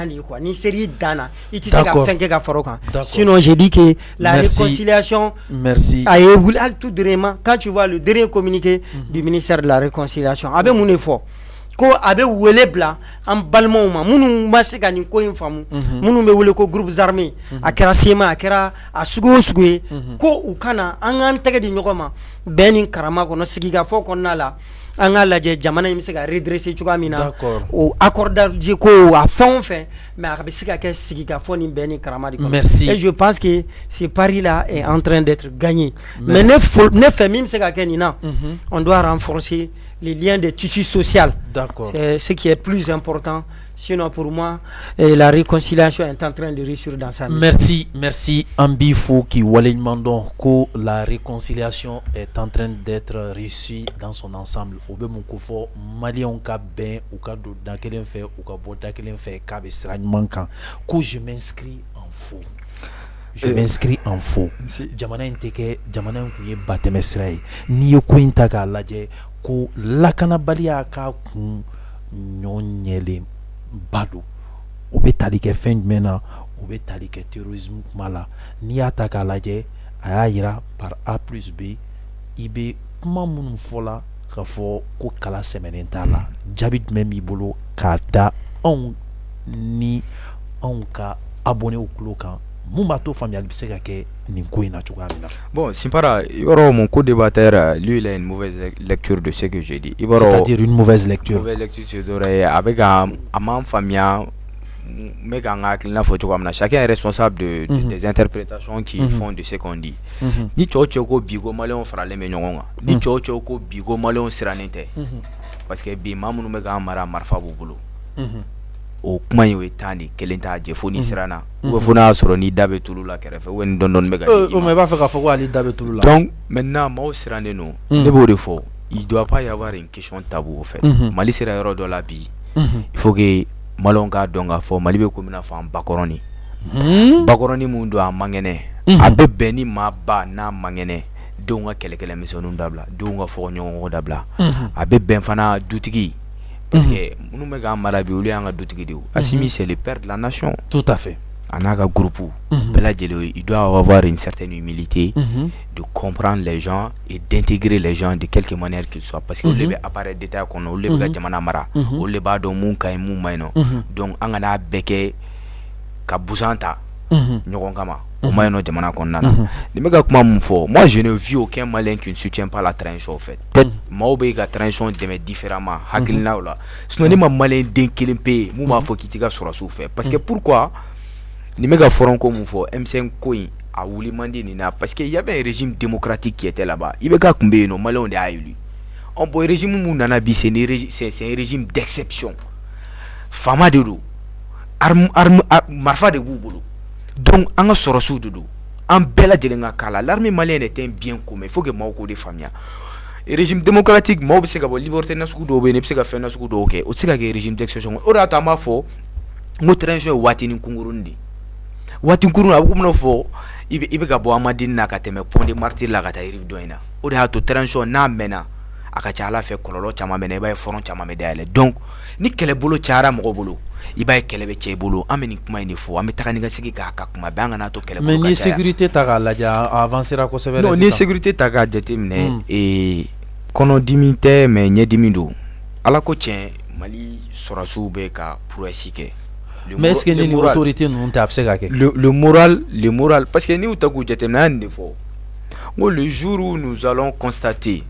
de quoi. Ni seri dan na i tɛ se ka fɛn kɛ ka fara o kan. Sinon j'ai dit que la réconciliation a évolué tout dernièrement. Quand tu vois le dernier communiqué du ministère de la réconciliation a bɛ mun de fɔ ko a bɛ wele bila an balimaw ma minnu ma se ka nin ko in faamu minnu bɛ wele ko groupes armés a kɛra sema a kɛra a sugu o sugu ye ko u kana an k'an tɛgɛ di ɲɔgɔn ma bɛn ni karama kɔnɔ sigikafɔ kɔnɔna la an k'a lajɛ jamana in bɛ se ka redresser cogoya min na o accordage ko a fɛn o fɛn mais a bɛ se ka kɛ sigikafɔ ni bɛn ni karama de kɔnɔ. Et je pense que ce pari là est en train d'être gagné. Mais ne fɛ min bɛ se ka kɛ nin na on doit renforcer les liens de tissu social. C'est ce qui est plus important. Sinon, pour moi, la réconciliation est en train de réussir dans sa vie. Merci. Ambi Fouki Walenmandon, que la réconciliation est en train d'être réussie dans son ensemble. Obe Moukofo, Malion ka ben, ou ka do dans quel fait, ou ka bo dans quel fait, ka besrag manquant. Que je m'inscris en faux. Je m'inscris en faux. Jamana inteke, jamana nkuye batemesrai. Ni yo kuinta ka laje, ko lakana balia ka kun nyonyele. Bado o bɛ tali kɛ fɛn jumɛn na o bɛ tali kɛ terrorisme kuma la n'i y'a ta k'a lajɛ a y'a yira par A plus B i bɛ kuma minnu fɔ la k'a fɔ ko kala sɛmɛnen t'a la jaabi jumɛn b'i bolo k'a da anw ni anw ka abonnés tulo kan mun b'a to faamuyali bɛ se ka kɛ nin ko in na cogoya min na. Bon, Simpara, mon co-débatteur, lui, il a une mauvaise lecture de ce que j'ai dit. C'est-à-dire une mauvaise lecture. Une mauvaise lecture, c'est avec un famille, chacun est responsable des interprétations qu'ils font de ce qu'on dit. Ni Tchoko Bigo Maléon fera les meilleurs. Ni Tchoko Bigo Maléon seranité. Parce que Bimam nous mega mara marfa boulot. O kuma yo etani kelenta je foni sirana o fona soro ni dabe tulula kerefe wen don mega o me ba fa ka fo ko ali dabe tulula. Donc maintenant mo sirane no ne bo de fo il doit pas y avoir une question tabou au fait. Mali sera yoro do la bi il faut que malonga donga fo mali be ko mina fa bakoroni bakoroni mun do a mangene abe beni ma ba na mangene donga kele misonu dabla donga fo nyongo dabla abe ben fana dutigi. Parce que nous Assimi c'est le père de la nation. Tout à fait. Anaga groupe. Il doit avoir une certaine humilité de comprendre les gens et d'intégrer les gens de quelque manière qu'ils soient. Parce que les appareils d'État qu'on a, les jamana mara, les bas de mon kai mou maino. Donc angana beke kabuzanta. Nyokongama. Moi je ne vis aucun malin qui ne soutient pas la transition en fait. Peut-être Maobé la transition de différemment. Sinon ma malin d'un kilimpe, moi faut qu'il te sur la souffle. Parce que pourquoi les méga forum comme faut M5 coin a voulu demander nina parce qu'il y avait un régime démocratique qui était là-bas. Il veut combien nos malins on a élu. On peut régime mounanabi c'est un régime d'exception. Fama de l'eau, arme marfa de boulot. Donc, on a sorti de en bella de kala l'armée malienne est un bien commun, il faut que mako de famille régime démocratique mo be se ka bo liberté na suku do be ne be se ka fe na suku do ke o se ka régime d'exception o rata ma fo mo trenjo wati ni kungurundi wati nkuru na bukumno fo ibe ka bo amadin na ka teme pont de martyr la ka ta rive doina o de ha to trenjo na mena aka cha ala fe kololo chama mena ba foron chama medale donc ni kele bolo chara mo bolo iba kele be che bolo ameni kuma ni fo am taka ni ga sigi ka kuma banga na to kele bolo mais ni sécurité ta la ja avancer ko severe non ni sécurité ta ga jetimne et kono dimite mais nye dimindo ala ko tien Mali sorasu be ka prouesse ke mais est-ce que ni autorité non t'a absega ke le moral parce que ni utagu jetemna ndi fo le jour où nous allons constater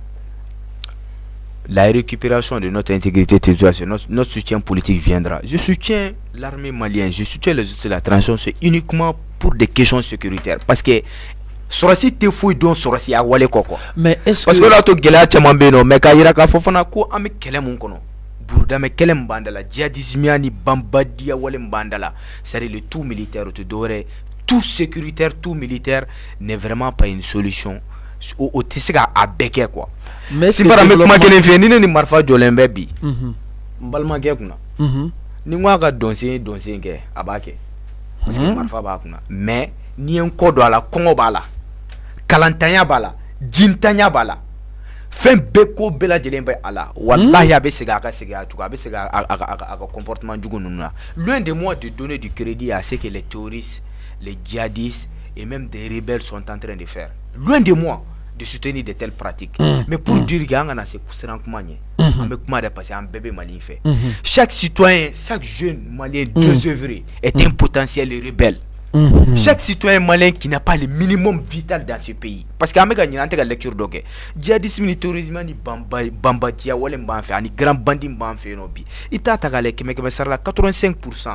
la récupération de notre intégrité territoriale, notre soutien politique viendra. Je soutiens l'armée malienne, je soutiens les autres de la transition, c'est uniquement pour des questions sécuritaires. Parce que Sorasi te fouille donc Sorasi a wale koko. Mais est-ce parce que là to gela chamambe no mais kayira ka fofana ko ame kele mun kono. Burda me kele mbandala djihadisme ni bambadia wale mbandala. C'est le tout militaire te dore, tout sécuritaire, tout militaire n'est vraiment pas une solution. Au tisika a beke quoi. Mais si par exemple ma kele fe ni marfa jolembe bi. Mbalma ge kuna. Ni ngwa ga donse ke abake. Parce que marfa ba kuna. Mais ni en kodo ala kongo bala. Kalantanya bala, jintanya bala. Fen beko bela jelembe ala. Wallahi abe sega aka sega tuka abe sega aka comportement jugo nuna. Loin de moi de donner du crédit à ce que les terroristes, les djihadistes et même des rebelles sont en train de faire. Loin de moi de soutenir de telles pratiques. Mais pour dire que on a ces cousins kumanye, on me comment de passer un bébé malien fait. Chaque citoyen, chaque jeune malien désœuvré est un potentiel rebelle. Chaque citoyen malien qui n'a pas le minimum vital dans ce pays. Parce qu'il y a une lecture d'oké. Djihadisme ni terrorisme ni bamba tia wale mbanfe ni grand bandit mbanfe no bi. Ita tagale keme sarla 85%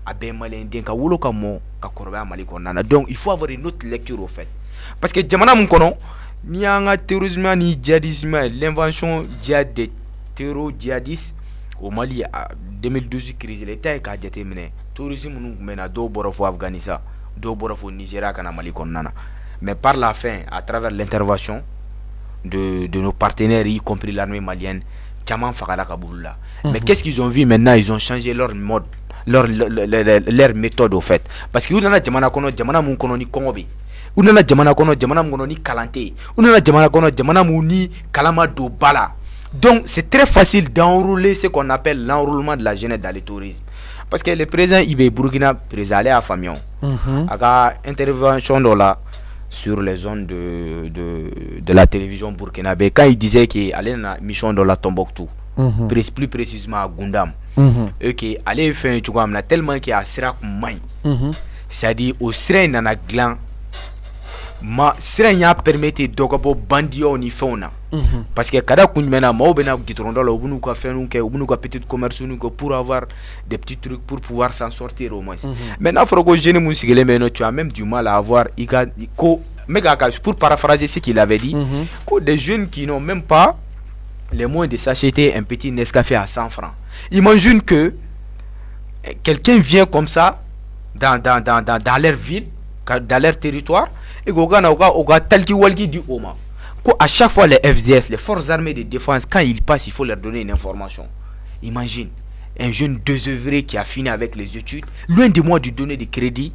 a ben malien den ka wolo ka mo ka korba mali ko nana. Donc il faut avoir une autre lecture au fait. Parce que jamana mun kono ni anga terrorisme ni djihadisme l'invention des djihadistes au Mali à 2012 crise l'état ka jete mene tourisme nous mena do borofo Afghanistan do borofo Nigeria kana Mali konnana mais par la fin à travers l'intervention de nos partenaires y compris l'armée malienne chaman fakala kaboulla mais qu'est-ce qu'ils ont vu maintenant ils ont changé leur mode leur méthode au fait parce que unana jamana kono jamana mun kono ni kongobe unana jamana kono jamana mun kono ni kalante unana jamana kono jamana mun ni kalama do bala. Donc c'est très facile d'enrouler ce qu'on appelle l'enroulement de la jeunesse dans le tourisme. Parce que le président Ibé Burkina présalé à Famion a intervention là sur les zones de la télévision burkinabé quand il disait qu'il allait dans la mission de la Tombouctou, plus précisément à Gundam, et qu'il allait faire un truc tellement qu'il y a Sirak Maï, c'est-à-dire au Sren dans la gland, ma Sren a permis d'ogabo bandio ni fauna. Parce que kada kunmena mo bena gitronda lo bunu ka fenu ke bunu ka petit commerce nu ko pour avoir des petits trucs pour pouvoir s'en sortir au moins. Maintenant faut que jeune mun sigele mais tu as même du mal à avoir pour paraphraser ce qu'il avait dit que des jeunes qui n'ont même pas les moyens de s'acheter un petit Nescafé à 100 francs. Imagine que quelqu'un vient comme ça dans leur ville, dans leur territoire et goga tel qui walgi du oma. À chaque fois les FDF, les forces armées de défense, quand ils passent, il faut leur donner une information. Imagine un jeune désœuvré qui a fini avec les études, loin de moi de donner des crédits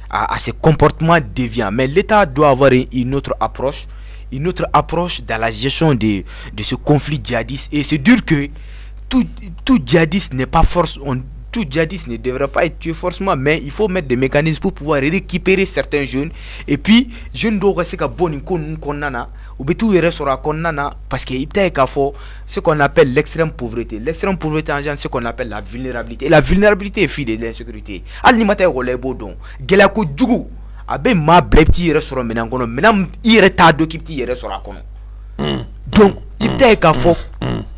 à ces comportements déviants. Mais l'État doit avoir une autre approche dans la gestion de ce conflit djihadiste. Et c'est dur que tout djihadiste n'est pas force. Tout djihadiste ne devrait pas être tué forcément, mais il faut mettre des mécanismes pour pouvoir récupérer certains jeunes. Et puis, jeunes doivent rester bon ou tout restera konnana parce que il faut ce qu'on appelle l'extrême pauvreté. L'extrême pauvreté en général, ce qu'on appelle la vulnérabilité. Et la vulnérabilité est fille de l'insécurité. Alimata relais bodon. Gelako djugu. Abe ma blepti restera menangono. Menam ireta do kipti restera kono. Donc, il faut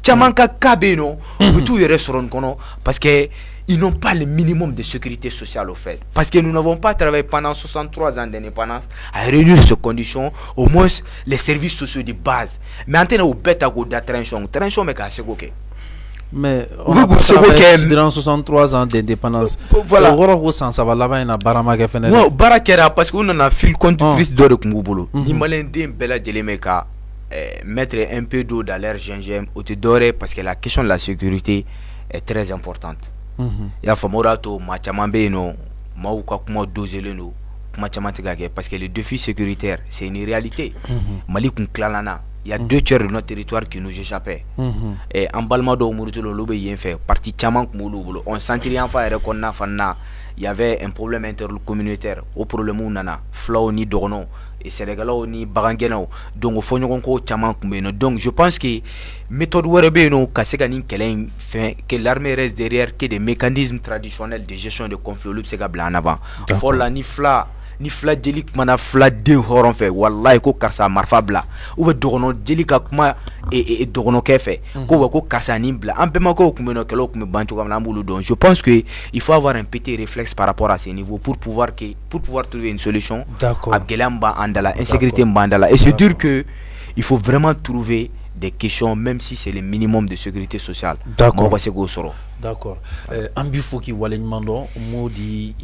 chamanka kabeno ou tout restera kono parce que ils n'ont pas le minimum de sécurité sociale au fait. Parce que nous n'avons pas travaillé pendant 63 ans d'indépendance à réunir ces conditions, au moins les services sociaux de base. Mais en tenant au bête à go d'attention, mais qu'à ce que Mais on a durant 63 ans d'indépendance. Voilà. Ça va là-bas, il y a Barama qui fait. Non, Barakera, parce qu'on en a fil conductrice d'or de Kumbolo. Ni malin d'un bel Djelemeka mettre un peu d'eau dans l'air gingembre ou te dorer parce que la question de la sécurité est très importante. Il y a Famorato, Machamambe, no, Mauka, Kuma Dozeleno, Machamantigake, parce que le défi sécuritaire, c'est une réalité. Mali Klalana. Il y a 2 tiers de notre territoire qui nous échappaient. Et en Balmado, parti Tchaman, on sentit enfin il y avait un problème intercommunautaire. Au problème où nana, Flau ni Dorno, et Sénégalo ni Barangeno. Donc, au fond, donc, je pense que méthode Werebeno, Kasekanin Kelen, que l'armée reste derrière, que des mécanismes traditionnels de gestion de conflits, c'est en avant. Faut la nifla. Ni fla jelik mana fla de horon fe wallahi ko karsa marfa bla ou be dogono jelika kuma e dogono kefe ko ko karsa ni bla en pema ko kumeno kelo kum bantu kam nambulu don. Je pense que il faut avoir un petit réflexe par rapport à ces niveaux pour pouvoir trouver une solution à gelamba andala insécurité mbandala et c'est dire que il faut vraiment trouver des questions même si c'est le minimum de sécurité sociale. D'accord. D'accord. Ambifoki Walenmando, Modi,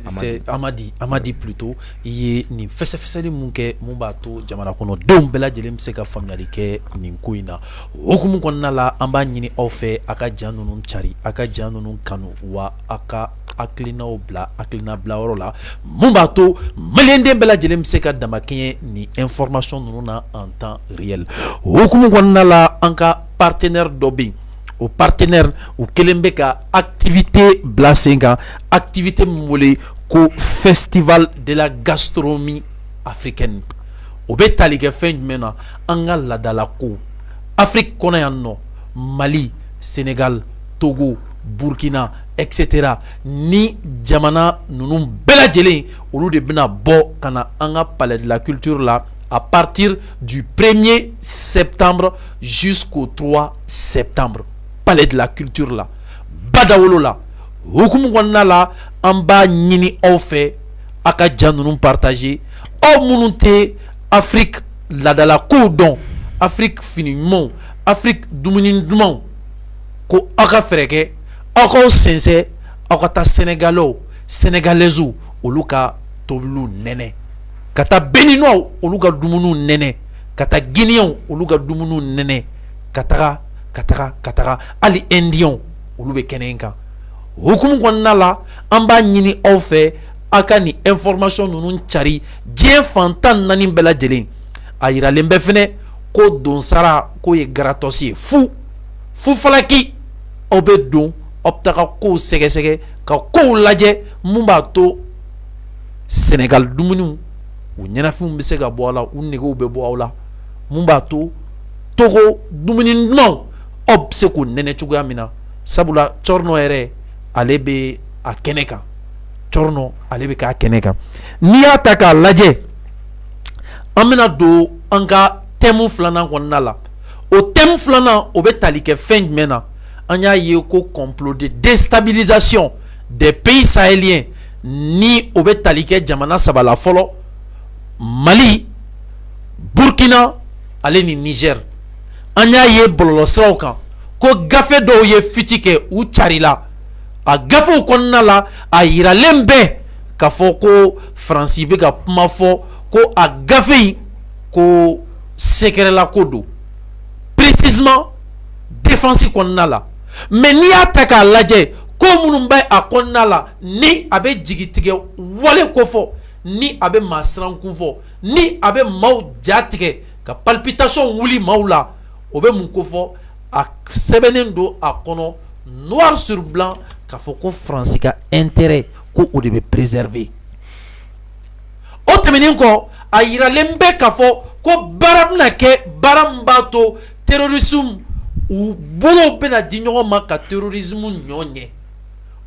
c'est Amadi plutôt, il est ni fessefesseli munke mubato jamana kono dom bela jelem seka familiarité ninkuina. Okumu konna la amba nyini ofe aka janunun chari, aka janunun kanu wa aka aklina obla, aklina bla orola. Mubato melende bela jelem seka damakenye ni information nuna en temps réel. Okumu konna la anka partenaire dobi. Au partenaire ou Kelembeka activité blasenga activité moulé ko festival de la gastronomie africaine au betali fin mena anga la dalako Afrique konayanno Mali Sénégal Togo Burkina etc. ni jamana nunum bela jele olu de bina bo kana anga palais de la culture là à partir du 1er septembre jusqu'au 3 septembre. Palais de la culture là badawolo la hukumu wana la amba nyini ofe aka janunum partager o mununte Afrique la dala ko don Afrique finiment Afrique dumuni dumon ko aka freke aka sense aka ta Sénégalo Sénégalaisu oluka toblu nene kata Béninois oluka dumunu nene kata Guinéen oluka dumunu nene katara ali indien olu be kenenka hukumu konna la amba nyini ofe aka ni information nunun chari dien fantan nani bela jelen ayira lembe fene ko donsara ko ye gratosi fu falaki obe don optaka ko sege ka ko laje mumba to Sénégal dumunu u nyanafum be se ga bo ala u nego be bo ala mumba to Togo dumuni non obse ko nene chuga mina sabula chorno ere alebe a keneka chorno alebe ka keneka ni ataka laje amena do anga temu flana konna la o temu flana obetali ke fin mena anya ye ko complot de déstabilisation des pays sahéliens ni obetali ke jamana sabala folo Mali Burkina ale ni Niger anya ye bololo sraw kan ko gafe do ye fitike u charila a gafe konna la a yira lembe ka fo ko France be ka kuma fo ko a gafe ko secret la kodo précisément défense konna la mais ni ataka laje ko munun bay a konna la ni abe jigitige wale ko fo ni abe masran ku fo ni abe maw jatige ka palpitation wuli mawla obe mun ko fo a sebenen do a kono noir sur blanc ka fo ko France ka intérêt ko o de be préserver o temenen ko a yira lembe ka fo ko baram na ke barambato terrorisme ou bolo bena di ɲɔgɔn ma ka terrorisme ɲɔɲɛ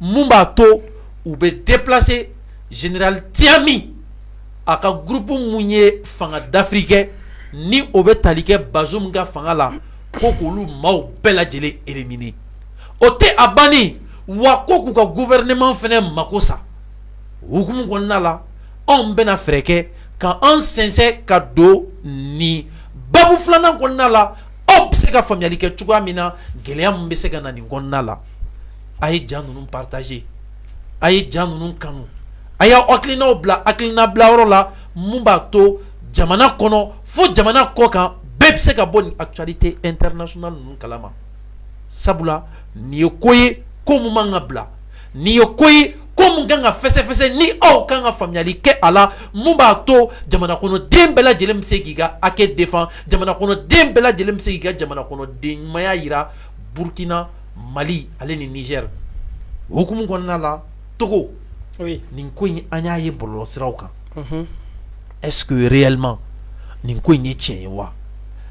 mun b'a to u be déplacer général Tiami a ka groupe mun ye fanga d'Afrique ni o be tali kɛ Bazoum ka fanga la ko k'olu maaw bɛɛ lajɛlen éliminer o tɛ a banni wa ko k'u ka gouvernement fɛnɛ mako sa hukumu kɔnɔna la anw bɛna fɛɛrɛ kɛ ka an sɛnsɛn ka don ni babu filanan kɔnɔna la OPS se ka faamuyali kɛ cogoya min na gɛlɛya min bɛ se ka na nin kɔnɔna la a ye ja ninnu partager a ye ja ninnu kanu a y'a hakilinaw bila hakilina bilayɔrɔ la mun b'a to jamana kɔnɔ fo jamana kɔ kan bɛɛ bɛ se ka bɔ nin actualité internationale ninnu kalama sabula nin ye ko ye ko mun man ka bila nin ye ko ye ko mun kan ka fɛsɛfɛsɛ ni aw kan ka faamuyali kɛ a la mun b'a to jamana kɔnɔden bɛɛ lajɛlen bɛ se k'i ka hakɛ défend jamana kɔnɔden bɛɛ lajɛlen bɛ se k'i ka jamana kɔnɔden ɲumanya yira Burkina Mali ale ni Niger o hukumu kɔnɔna la Togo nin ko in an y'a ye bɔlɔlɔsiraw kan est-ce que réellement nin ko in ye tiɲɛ ye wa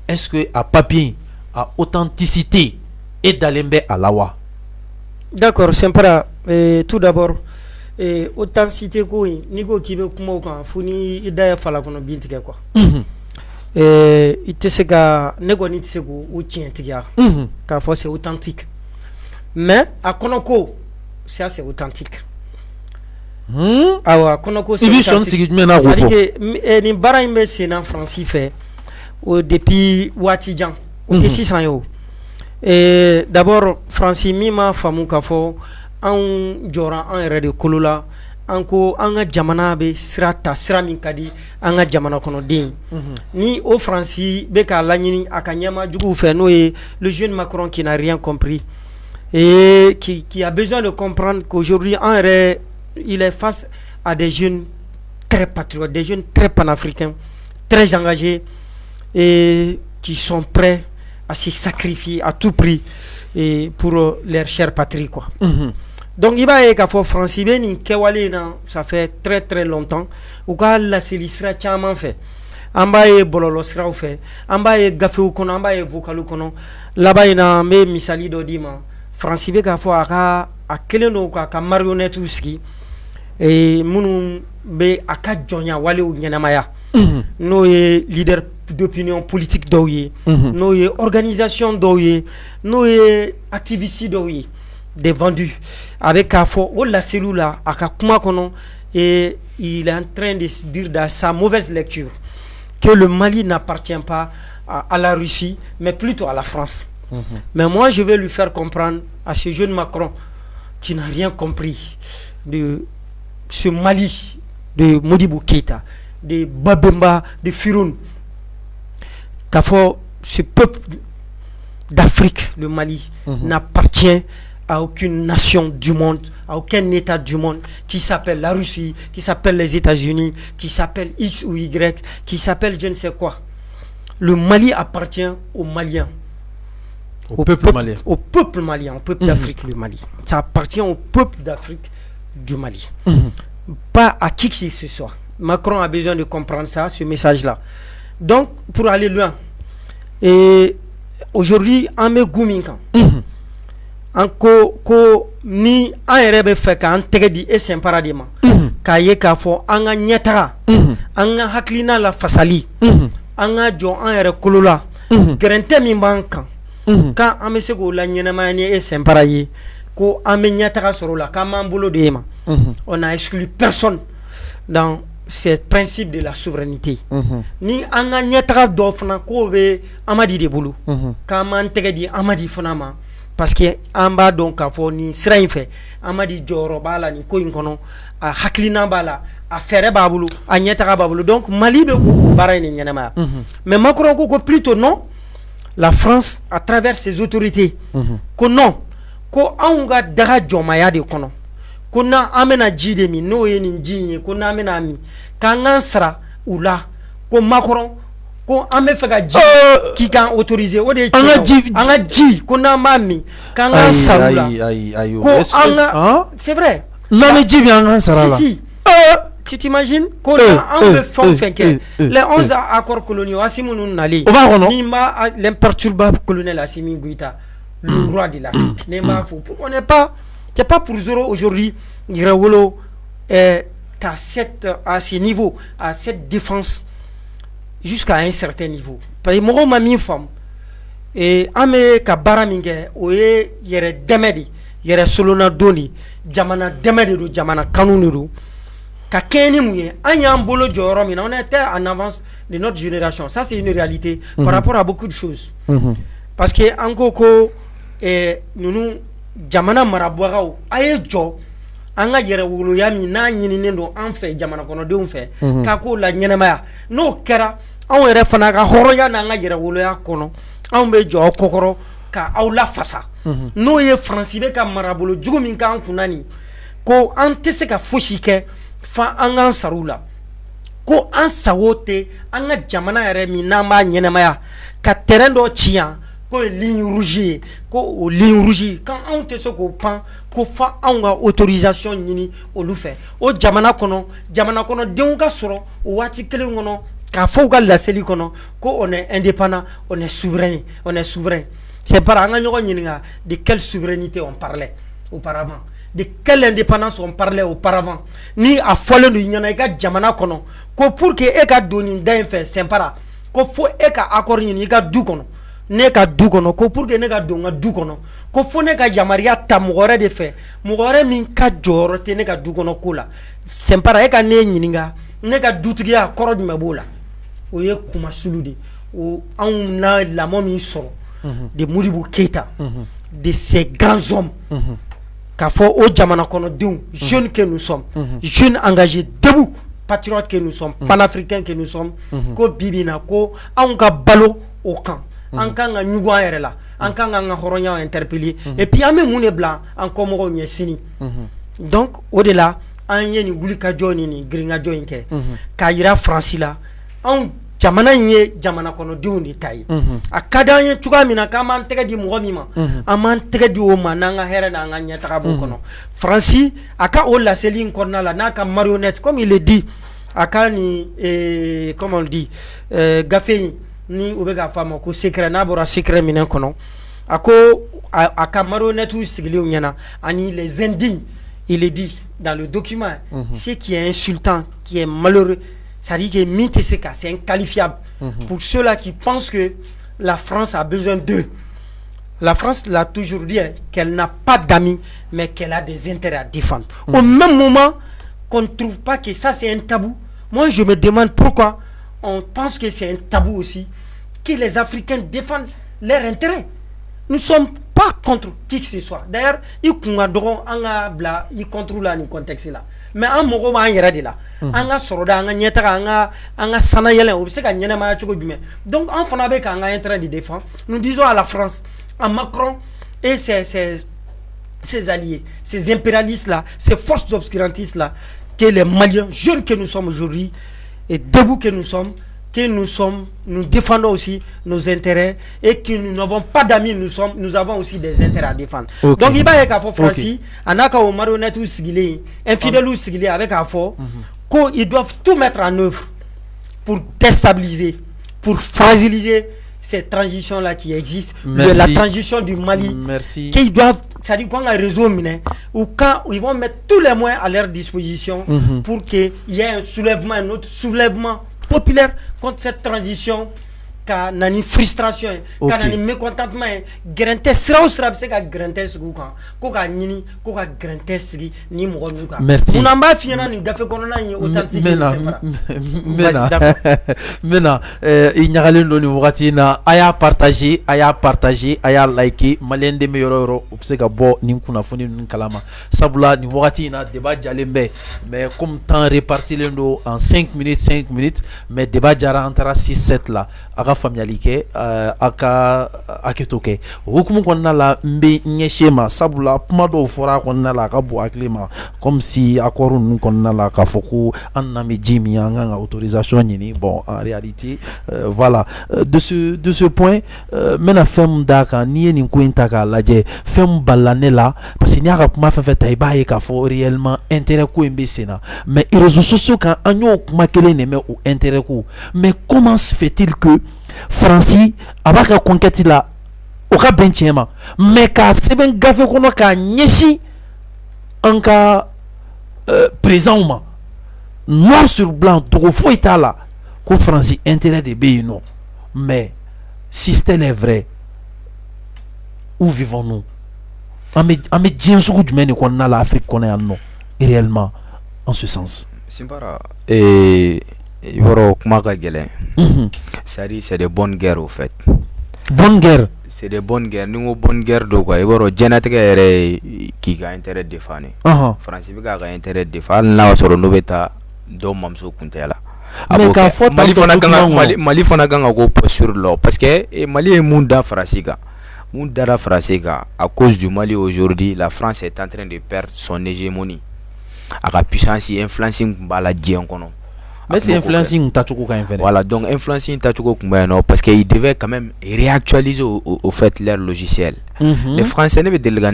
est-ce que a papier a authenticité et dalen bɛ a la wa d'accord Sempara tout d'abord authenticité ko in n'i ko k'i bɛ kuma o kan fo ni i da ye fala kɔnɔ bin tigɛ quoi i tɛ se ka ne kɔni tɛ se k'o tiɲɛ tigiya k'a fɔ c'est authentique mais a kɔnɔ ko ça c'est authentique awa kɔnɔ ko c'est authentique c'est-à-dire que nin baara in bɛ sen na Faransi fɛ depuis waati jan o tɛ sisan ye o d'abord Faransi min ma faamu k'a fɔ anw jɔra an yɛrɛ de kolo la an ko an ka jamana bɛ sira ta sira min ka di an ka jamana kɔnɔden ni o Faransi bɛ k'a laɲini a ka ɲɛmaa juguw fɛ n'o ye le jeune Macron qui n'a rien compris et qui a besoin de comprendre qu'aujourd'hui il est face à des jeunes très patriotes, des jeunes très panafricains, très engagés et qui sont prêts à se sacrifier à tout prix et pour leur chère patrie quoi. Donc il va y avoir France ni kewale na ça fait très très longtemps ou ka la selisra chama fait amba ye bololo sra fait amba ye gafeu kono amba ye vocalu kono là-bas ina me misali do dima France be ka fo aka akeleno ka marionnette ski et munu be aka jonya wale u nyanamaya no ye leader d'opinion politique do ye no ye organisation do ye no ye activiste do ye des vendus avec Kafo ou la cellule à Kakuma Kono et il est en train de se dire dans sa mauvaise lecture que le Mali n'appartient pas à la Russie mais plutôt à la France. Mais moi je vais lui faire comprendre à ce jeune Macron qui n'a rien compris de ce Mali de Modibo Keïta, de Babemba, de Firoun, Kafo, ce peuple d'Afrique, le Mali, n'appartient à aucune nation du monde, à aucun État du monde qui s'appelle la Russie, qui s'appelle les États-Unis, qui s'appelle X ou Y, qui s'appelle je ne sais quoi. Le Mali appartient aux Maliens. Au peuple malien. Au peuple malien, au peuple d'Afrique, le Mali. Ça appartient au peuple d'Afrique du Mali. Pas à qui que ce soit. Macron a besoin de comprendre ça, ce message-là. Donc, pour aller loin, et aujourd'hui, en me gouminkan, en ko ni an yɛrɛ bɛ fɛ k'an tɛgɛ di e Sempara de ma k'a ye k'a fɔ an ka ɲɛtaga an ka hakilina la fasali an ka jɔ an yɛrɛ kolo la gɛrɛntɛ min b'an kan kan an bɛ se k'o la ɲɛnamaya ni e Sempara ye ko an bɛ ɲɛtaga sɔrɔ o la k'an b'an bolo de e ma on n'a exclu personne dans ce principe de la souveraineté ni an ka ɲɛtaga dɔ fana k'o bɛ Amadi de bolo k'an b'an tɛgɛ di Amadi fana ma parce que an b'a dɔn k'a fɔ nin sira in fɛ Amadi jɔyɔrɔ b'a la nin ko in kɔnɔ a hakilina b'a la a fɛɛrɛ b'a bolo a ɲɛtaga b'a bolo donc Mali bɛ k'o baara in de ɲɛnamaya mais Macron ko plutôt non la France à travers ses autorités ko non ko anw ka daga jɔmaya de kɔnɔ ko n'an bɛna ji de min n'o ye nin ji in ye ko n'an bɛna min k'an k'an sara u la ko Macron ko an bɛ fɛ ka ji k'i kan autoriser o de ye an ka ji ko n'an b'a min k'an k'an sara u la ko an ka c'est vrai n'an bɛ ji min an k'an sara la tu t'imagines ko an bɛ fɛn o fɛn kɛ les 11 accords coloniaux Assimi ninnu nalen o b'a kɔnɔ ni n b'a l'imperturbable colonel Assimi Goïta le roi de l'Afrique ne b'a fɔ on n'est pas c'est pas pour zéro aujourd'hui Yɛrɛwolo est à ce niveau à cette défense jusqu'à un certain niveau parce que mɔgɔw ma min faamu an bɛ ka baara min kɛ o ye yɛrɛ dɛmɛ de yɛrɛ solonna don de jamana dɛmɛ de don jamana kanu de don ka kɛɲɛ ni mun ye an y'an bolo jɔ yɔrɔ min na on était en avance de notre génération ça c'est une réalité par rapport à beaucoup de choses parce que an ko ko nunu jamana marabagaw aye jɔ an ka yɛrɛwoloya min n'a ɲininen don an fɛ jamana kɔnɔdenw fɛ k'a k'o la ɲɛnɛmaya n'o kɛra anw yɛrɛ fana ka hɔrɔnya n'an ka yɛrɛwoloya kɔnɔ anw bɛ jɔ aw kɔkɔrɔ ka aw lafasa n'o ye Faransi bɛ ka marabolo jugu min k'an kunna nin ko an tɛ se ka fosi kɛ fa an k'an sara u la ko an sago tɛ an ka jamana yɛrɛ min n'an b'a ɲɛnɛmaya ka terrain dɔ ci yan ko ye ligne rouge ye ko o ligne rouge kan anw tɛ se k'o pan ko fa anw ka autorisation ɲini olu fɛ o jamana kɔnɔdenw ka sɔrɔ o waati kelen kɔnɔ k'a fɔ u ka laseli kɔnɔ ko on est indépendant on est souverain c'est pas an ka ɲɔgɔn ɲininka de quelle souveraineté on parlait auparavant de quelle indépendance on parlait auparavant ni a fɔlen do ɲɛna i ka jamana kɔnɔ ko pour que e ka don nin da in fɛ sɛnpara ko fo e ka accord ɲini i ka du kɔnɔ ne ka du kɔnɔ ko pour que ne ka don n ka du kɔnɔ ko fo ne ka yamaruya ta mɔgɔ wɛrɛ de fɛ mɔgɔ wɛrɛ min ka jɔyɔrɔ tɛ ne ka du kɔnɔ ko la sɛnpara e ka ne ɲininka ne ka dutigiya kɔrɔ jumɛn b'o la o ye kumasulu de o anw na lamɔ min sɔrɔ de Modibo Keita de ces grands hommes k'a fɔ o jamana kɔnɔdenw jeunes que nous sommes jeunes engagés debout patriotes que nous sommes panafricains que nous sommes ko bibi na ko anw ka balo o kan an kan ka ɲugun an yɛrɛ la an kan ka an ka hɔrɔnyaw interpeller et puis an bɛ mun de bila an kɔmɔgɔw ɲɛ sini donc o de la an ye nin wulikajɔ ni nin giringajɔ in kɛ k'a yira Faransi la anw jamana in ye jamana kɔnɔdenw de ta ye a ka d'an ye cogoya min na k'an b'an tɛgɛ di mɔgɔ min ma an b'an tɛgɛ di o ma n'an ka hɛrɛ n'an ka ɲɛtaga b'o kɔnɔ Faransi a ka o laseli in kɔnɔna la n'a ka marionnette comme il le dit a ka ni comment on dit gafe in ni o bɛ k'a fɔ a ma ko secret n'a bɔra secret minɛn kɔnɔ a ko a ka marionnettew sigilenw ɲɛna ani les indignes il le dit dans le document ce qui est insultant qui est malheureux. C'est-à-dire que Minteseka, c'est inqualifiable pour ceux-là qui pensent que la France a besoin d'eux. La France l'a toujours dit qu'elle n'a pas d'amis, mais qu'elle a des intérêts à défendre. Au même moment qu'on ne trouve pas que ça c'est un tabou, moi je me demande pourquoi on pense que c'est un tabou aussi, que les Africains défendent leurs intérêts. Nous ne sommes pas contre qui que ce soit. D'ailleurs, ils contrôlent le contexte là. Mais en mogo ma yɛrɛ de la an ka sɔrɔ da an ka ɲɛtaga an ka sana yɛlɛ o bɛ se ka ɲɛnamaya cogo jumɛn donc an fana bɛ k'an ka intérêt de défendre nous disons à la France à Macron et ses alliés ces impérialistes là ces forces obscurantistes là que les Maliens jeunes que nous sommes aujourd'hui et debout que nous défendons aussi nos intérêts et que nous n'avons pas d'amis, nous avons aussi des intérêts à défendre. Donc il va y avoir Francis, anaka o marionnette ou sigilé, infidèle ou sigilé avec un fort, qu'ils doivent tout mettre en œuvre pour déstabiliser, pour fragiliser cette transition là qui existe, de la transition du Mali. Merci. Qu'ils doivent, c'est-à-dire quand un réseau miné, ou quand ils vont mettre tous les moyens à leur disposition pour qu'il y ait un soulèvement, un autre soulèvement populaire contre cette transition ka nani frustration ka nani mécontentement grante sira se ka grante sugu kan ko ka ñini ko ka grante sigi ni mo nu kan merci on amba fiena ni dafe kono na ni authentique mena i ñagalen do ni wakati na aya partager aya like malien de meilleur se ka bo ni kuna foni ni kalama sabula ni wakati na débat jalembe mais comme temps réparti lendo en 5 minutes mais débat jara entre 6-7 là aga familialité aka aketoke hukumu konna la mbe nyeshema sabula kuma do fora konna la ka bo aklima comme si accord nous konna la ka foku annami jimi anga autorisation ni bon en réalité voilà de ce point mena fem daka ni ni ko intaka laje fem balane la parce que nyaka kuma fa fait baye ka fo réellement intérêt ko mbesena mais les réseaux sociaux quand anyo kuma kele ne mais ou intérêt ko mais comment se fait-il que Franci abaka conquête la o ka benchema mais ka seben gafe kono ka nyeshi anka présent noir sur blanc to fo itala ko Franci intérêt de beyino mais si c'était est vrai où vivons-nous ame dien sugu jumeni ko na la Afrique ko na no réellement en ce sens Simpara yoro kuma ka gɛlɛn c'est de bonne guerre au fait bonne guerre c'est des bonnes guerres ni bonne guerre do quoi iboro jenatique yere ki ga intérêt défendre France bi ga intérêt défendre na soro no beta do mamso kuntela mais ka faut Mali fana ganga go sur l'eau parce que Mali est munda frasiga munda frasiga à cause du Mali aujourd'hui la France est en train de perdre son hégémonie à la puissance et influencing bala dien kono. Mais c'est influencing Tachoko quand même. Voilà, donc influencing Tachoko non parce qu'ils devaient quand même réactualiser au fait leur logiciel. Les Français ne veulent pas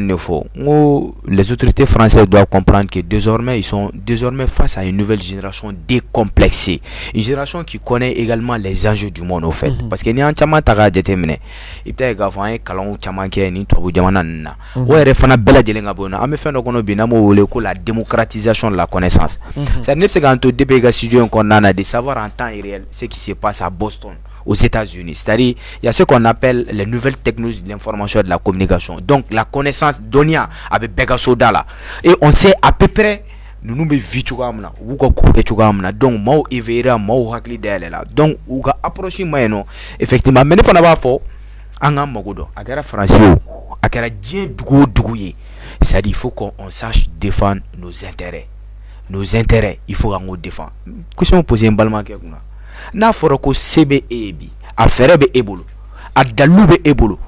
les autorités françaises doivent comprendre que désormais ils sont désormais face à une nouvelle génération décomplexée, une génération qui connaît également les enjeux du monde au fait. Parce que ni en chama taga déterminé, il peut y avoir un calon chama qui est ni toi jamana na. Ouais, refana bella jelenga bona. Ame fait no kono binamo le ko la démocratisation de la connaissance. Ça ne c'est quand tu débega studio on a de savoir en temps réel ce qui se passe à Boston, aux États-Unis. C'est-à-dire, il y a ce qu'on appelle les nouvelles technologies de l'information et de la communication. Donc, la connaissance Donia avec Begasoda là. Et on sait à peu près, nous nous vivons ou donc, moi, Evera, moi, Hakli là. Donc, ou ga approcher moi, non. Effectivement, mais il faut pas fort. Anga Mogodo, Agara Francio, Agara Dien Dougouye. C'est-à-dire, il faut qu'on sache défendre nos intérêts. Nos intérêts, il faut qu'on défende. Question posée un balma que na fora ko CBE bi a fere be ebolo a dalu be ebolo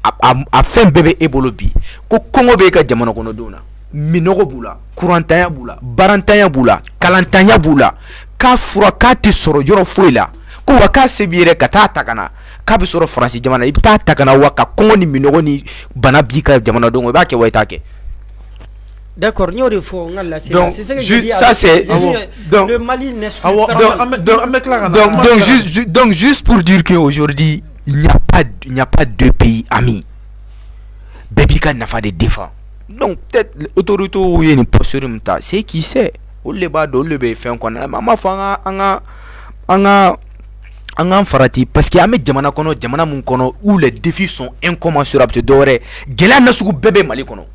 a fem bebe ebolo bi ko kongo be ka jamana kono dona minogo bula kurantanya bula barantanya bula kalantanya bula ka fura ka ti soro yoro foila ko wa ka sebire ka ta takana ka be soro France jamana ibta takana wa ka kongo ni minogo ni bana bi ka jamana dongo ba ke wa itake. D'accord, nous devons c'est ce que je dis. Ça c'est donc le Mali n'est donc juste pour dire qu'aujourd'hui il n'y a pas deux pays amis. Bébika n'a pas de défense. Donc peut-être l'autorité ou une posture mta c'est qui sait. Ou le bas do le be fait on connaît maman fa anga farati parce qu'il y a mes jamana kono jamana mun kono où les défis sont incommensurables d'oré. Gela na suku bébé Mali kono.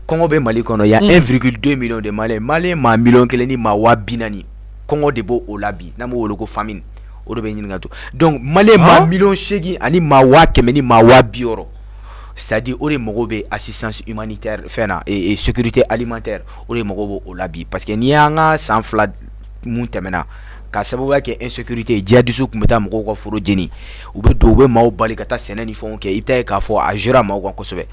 Congo be Mali kono ya 1,2 million de Maliens ma million keleni ma wa binani Congo de bo olabi na mo woloko famine o do be nyinga to donc Maliens ma million shegi ani ma wa kemeni ma wa bioro c'est-à-dire ore mogo be assistance humanitaire fena et sécurité alimentaire ore mogo bo olabi parce que ni anga sans fla mun temena ka sababu yake insécurité jihadisu kumeta mogo ko foro jeni ube do be maw bali kata senani fon ke itaye ka fo ajura maw ko sobe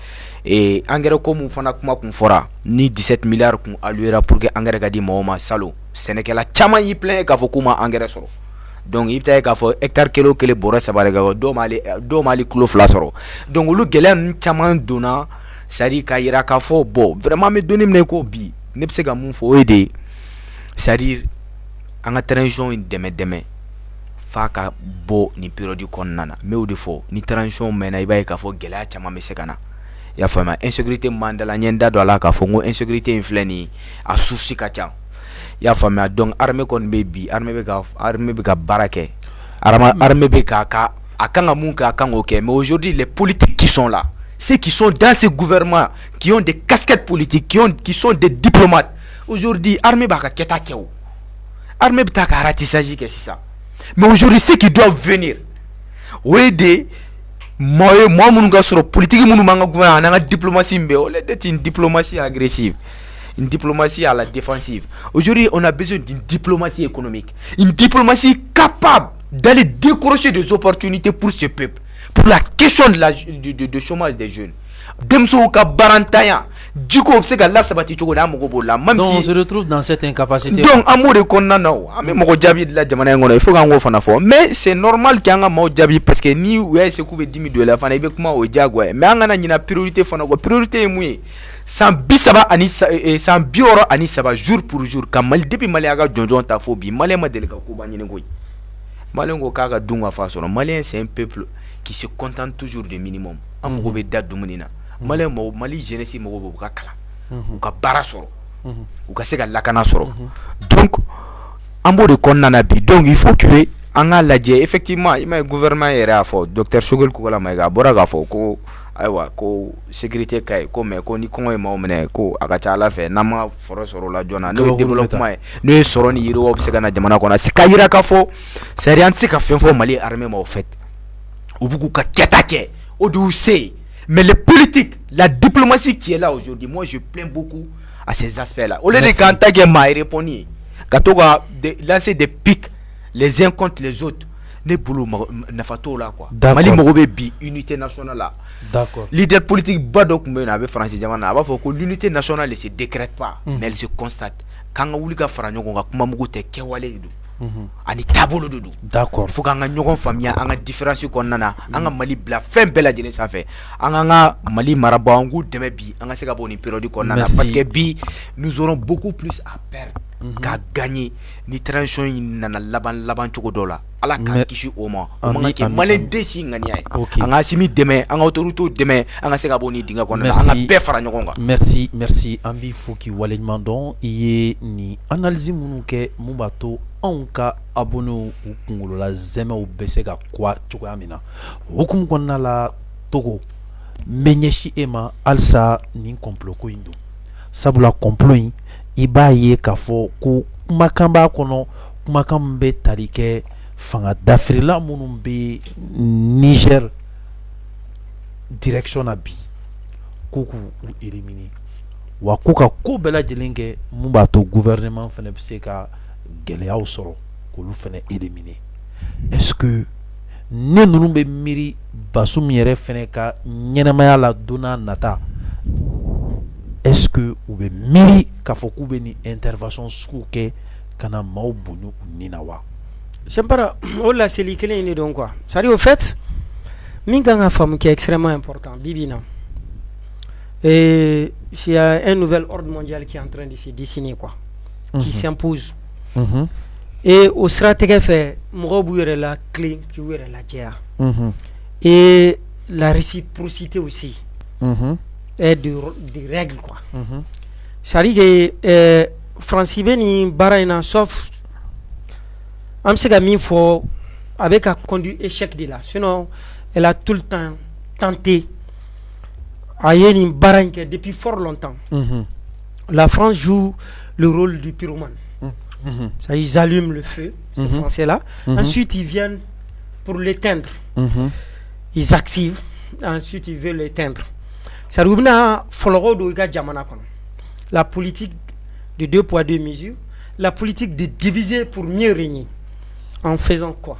et engrais comme fana kuma kun fora ni 17 milliards kun aluera pour que engrais gadi mawma salo Sénégal chama yi plein ka fo kuma engrais soro donc itaye ka fo hectare kilo kele bora sabare ga do mali kilo fla soro donc lu gelen chama dona sari ka yira ka fo bo vraiment me donner me ko bi ne pse ga mun fo aider c'est-à-dire anga transition deme fa ka bo ni période konnana mais au défaut ni transition mena ibaye ka fo gela chama me sekana ya fama insécurité mandala nyenda do ala ka fo ngo insécurité inflani a souci ka cha ya fama donc armée kon bebi armée be ka barake armée be ka akanga munka akanga OK mais aujourd'hui les politiques qui sont là ceux qui sont dans ces gouvernements qui ont des casquettes politiques qui sont des diplomates aujourd'hui armée ba ka keta kew armée bta ka ratissage que c'est ça mais aujourd'hui ceux qui doivent venir oui moi mon gars sur politique mon manga gouvernement na diplomatie mbe ole d'être une diplomatie agressive, une diplomatie à la défensive. Aujourd'hui on a besoin d'une diplomatie économique, une diplomatie capable d'aller décrocher des opportunités pour ce peuple, pour la question de chômage des jeunes. Demso ka barantaya diko c'est que là sabati choko na moko bola même si on se retrouve dans cette incapacité. Donc amour de konna na ame moko jabi de la jamana ngono il faut ngo fana fo mais c'est normal qu'il y anga mo jabi parce que ni ouais c'est couvert 10 000 $, fana ibe kuma o jagwa mais anga na nyina priorité fana ko priorité mouye sans bisaba ani sans bioro ani saba jour pour jour kam mal depuis mali aga jonjon ta phobie mali ma delika ko ba nyine ngoy mali ngo kaga dunga fa so malien c'est un peuple qui se contente toujours de minimum amour be dadu munina Mali jeunesse mo bo ka kala ou ka bara soro ou ka se ka lakana soro donc ambo de konnana bi donc il faut que anga ladje effectivement il gouvernement era fo docteur Sogol ko la maiga bora ga fo ko aywa ko sécurité kay ko me ko ni ko ma omne ko aga cha la fe nama foro soro la jona no développement no soro ni yiro ob se kana jamana ko na se kayira ka fo c'est rien se ka fe fo Mali armée mo fait ou buku ka ketake Odoussé. Mais les politiques, la diplomatie qui est là aujourd'hui, moi je plains beaucoup à ces aspects-là. Au lieu de quand m'a répondu, quand on va lancer des pics les uns contre les autres, ne boulot n'a pas tout là quoi. Mali Morobe bi unité nationale là. D'accord. Leader politique Badok Mena avec Francis Diamana, il faut que l'unité nationale ne se décrète pas, mais elle se constate. Quand on a fait un peu ani tabolo dudu. D'accord. Faut qu'on ait une famille, une différence qu'on a, un Mali bla fin belle jeunesse ça fait. Un Mali marabangu demain bi, un se gaboni période qu'on a parce que bi nous aurons beaucoup plus à perdre qu'à gagner. Ni transition nana laban choko dola. Ala ka kishi oma. Oma ke malin deshi ngani ay. Un asimi demain, un autorité demain, un se gaboni dinga qu'on a, un be fara nyokonga. Merci Ambi Fouki Walid Mandon iye ni analyse munuke mubato anka abono ukungolo la zeme u beseka kwa chokoya mina hukum konna la togo menyeshi ema alsa ni complot ko indo sabula complot iba ye kafo ku makamba kono makambe tarike fanga d'Afrila munumbe Niger direction abi kuku u éliminer wa kuka ko bela jelenge mubato gouvernement fene biseka gɛlɛyaw sɔrɔ k'olu fɛnɛ éliminer est-ce que ne ninnu bɛ miiri Bassoum yɛrɛ fɛnɛ ka ɲɛnɛmaya la donna nata est-ce que u bɛ miiri k'a fɔ k'u bɛ ni intervention sugu kɛ ka na maaw bonya u ni na wa. Sempara o laseli kelen in de don quoi. C'est-à-dire au fait min kan ka faamu qui est extrêmement important bibi na et il y a un nouvel ordre mondial qui est en train de se dessiner quoi, qui s'impose. Et au stratégie fait la clé qui est la guerre et la réciprocité aussi et des règles quoi. Ça dit que France ni Bahreïn sauf am se ga min fo avec un conduit échec de là, sinon elle a tout le temps tenté à y aller Bahreïn depuis fort longtemps. La France joue le rôle du pyromane. Ça, ils allument le feu, ces Français-là. Ensuite, ils viennent pour l'éteindre. Ils activent. Ensuite, ils veulent l'éteindre. Ça la politique de 2 poids 2 mesures, la politique de diviser pour mieux régner. En faisant quoi?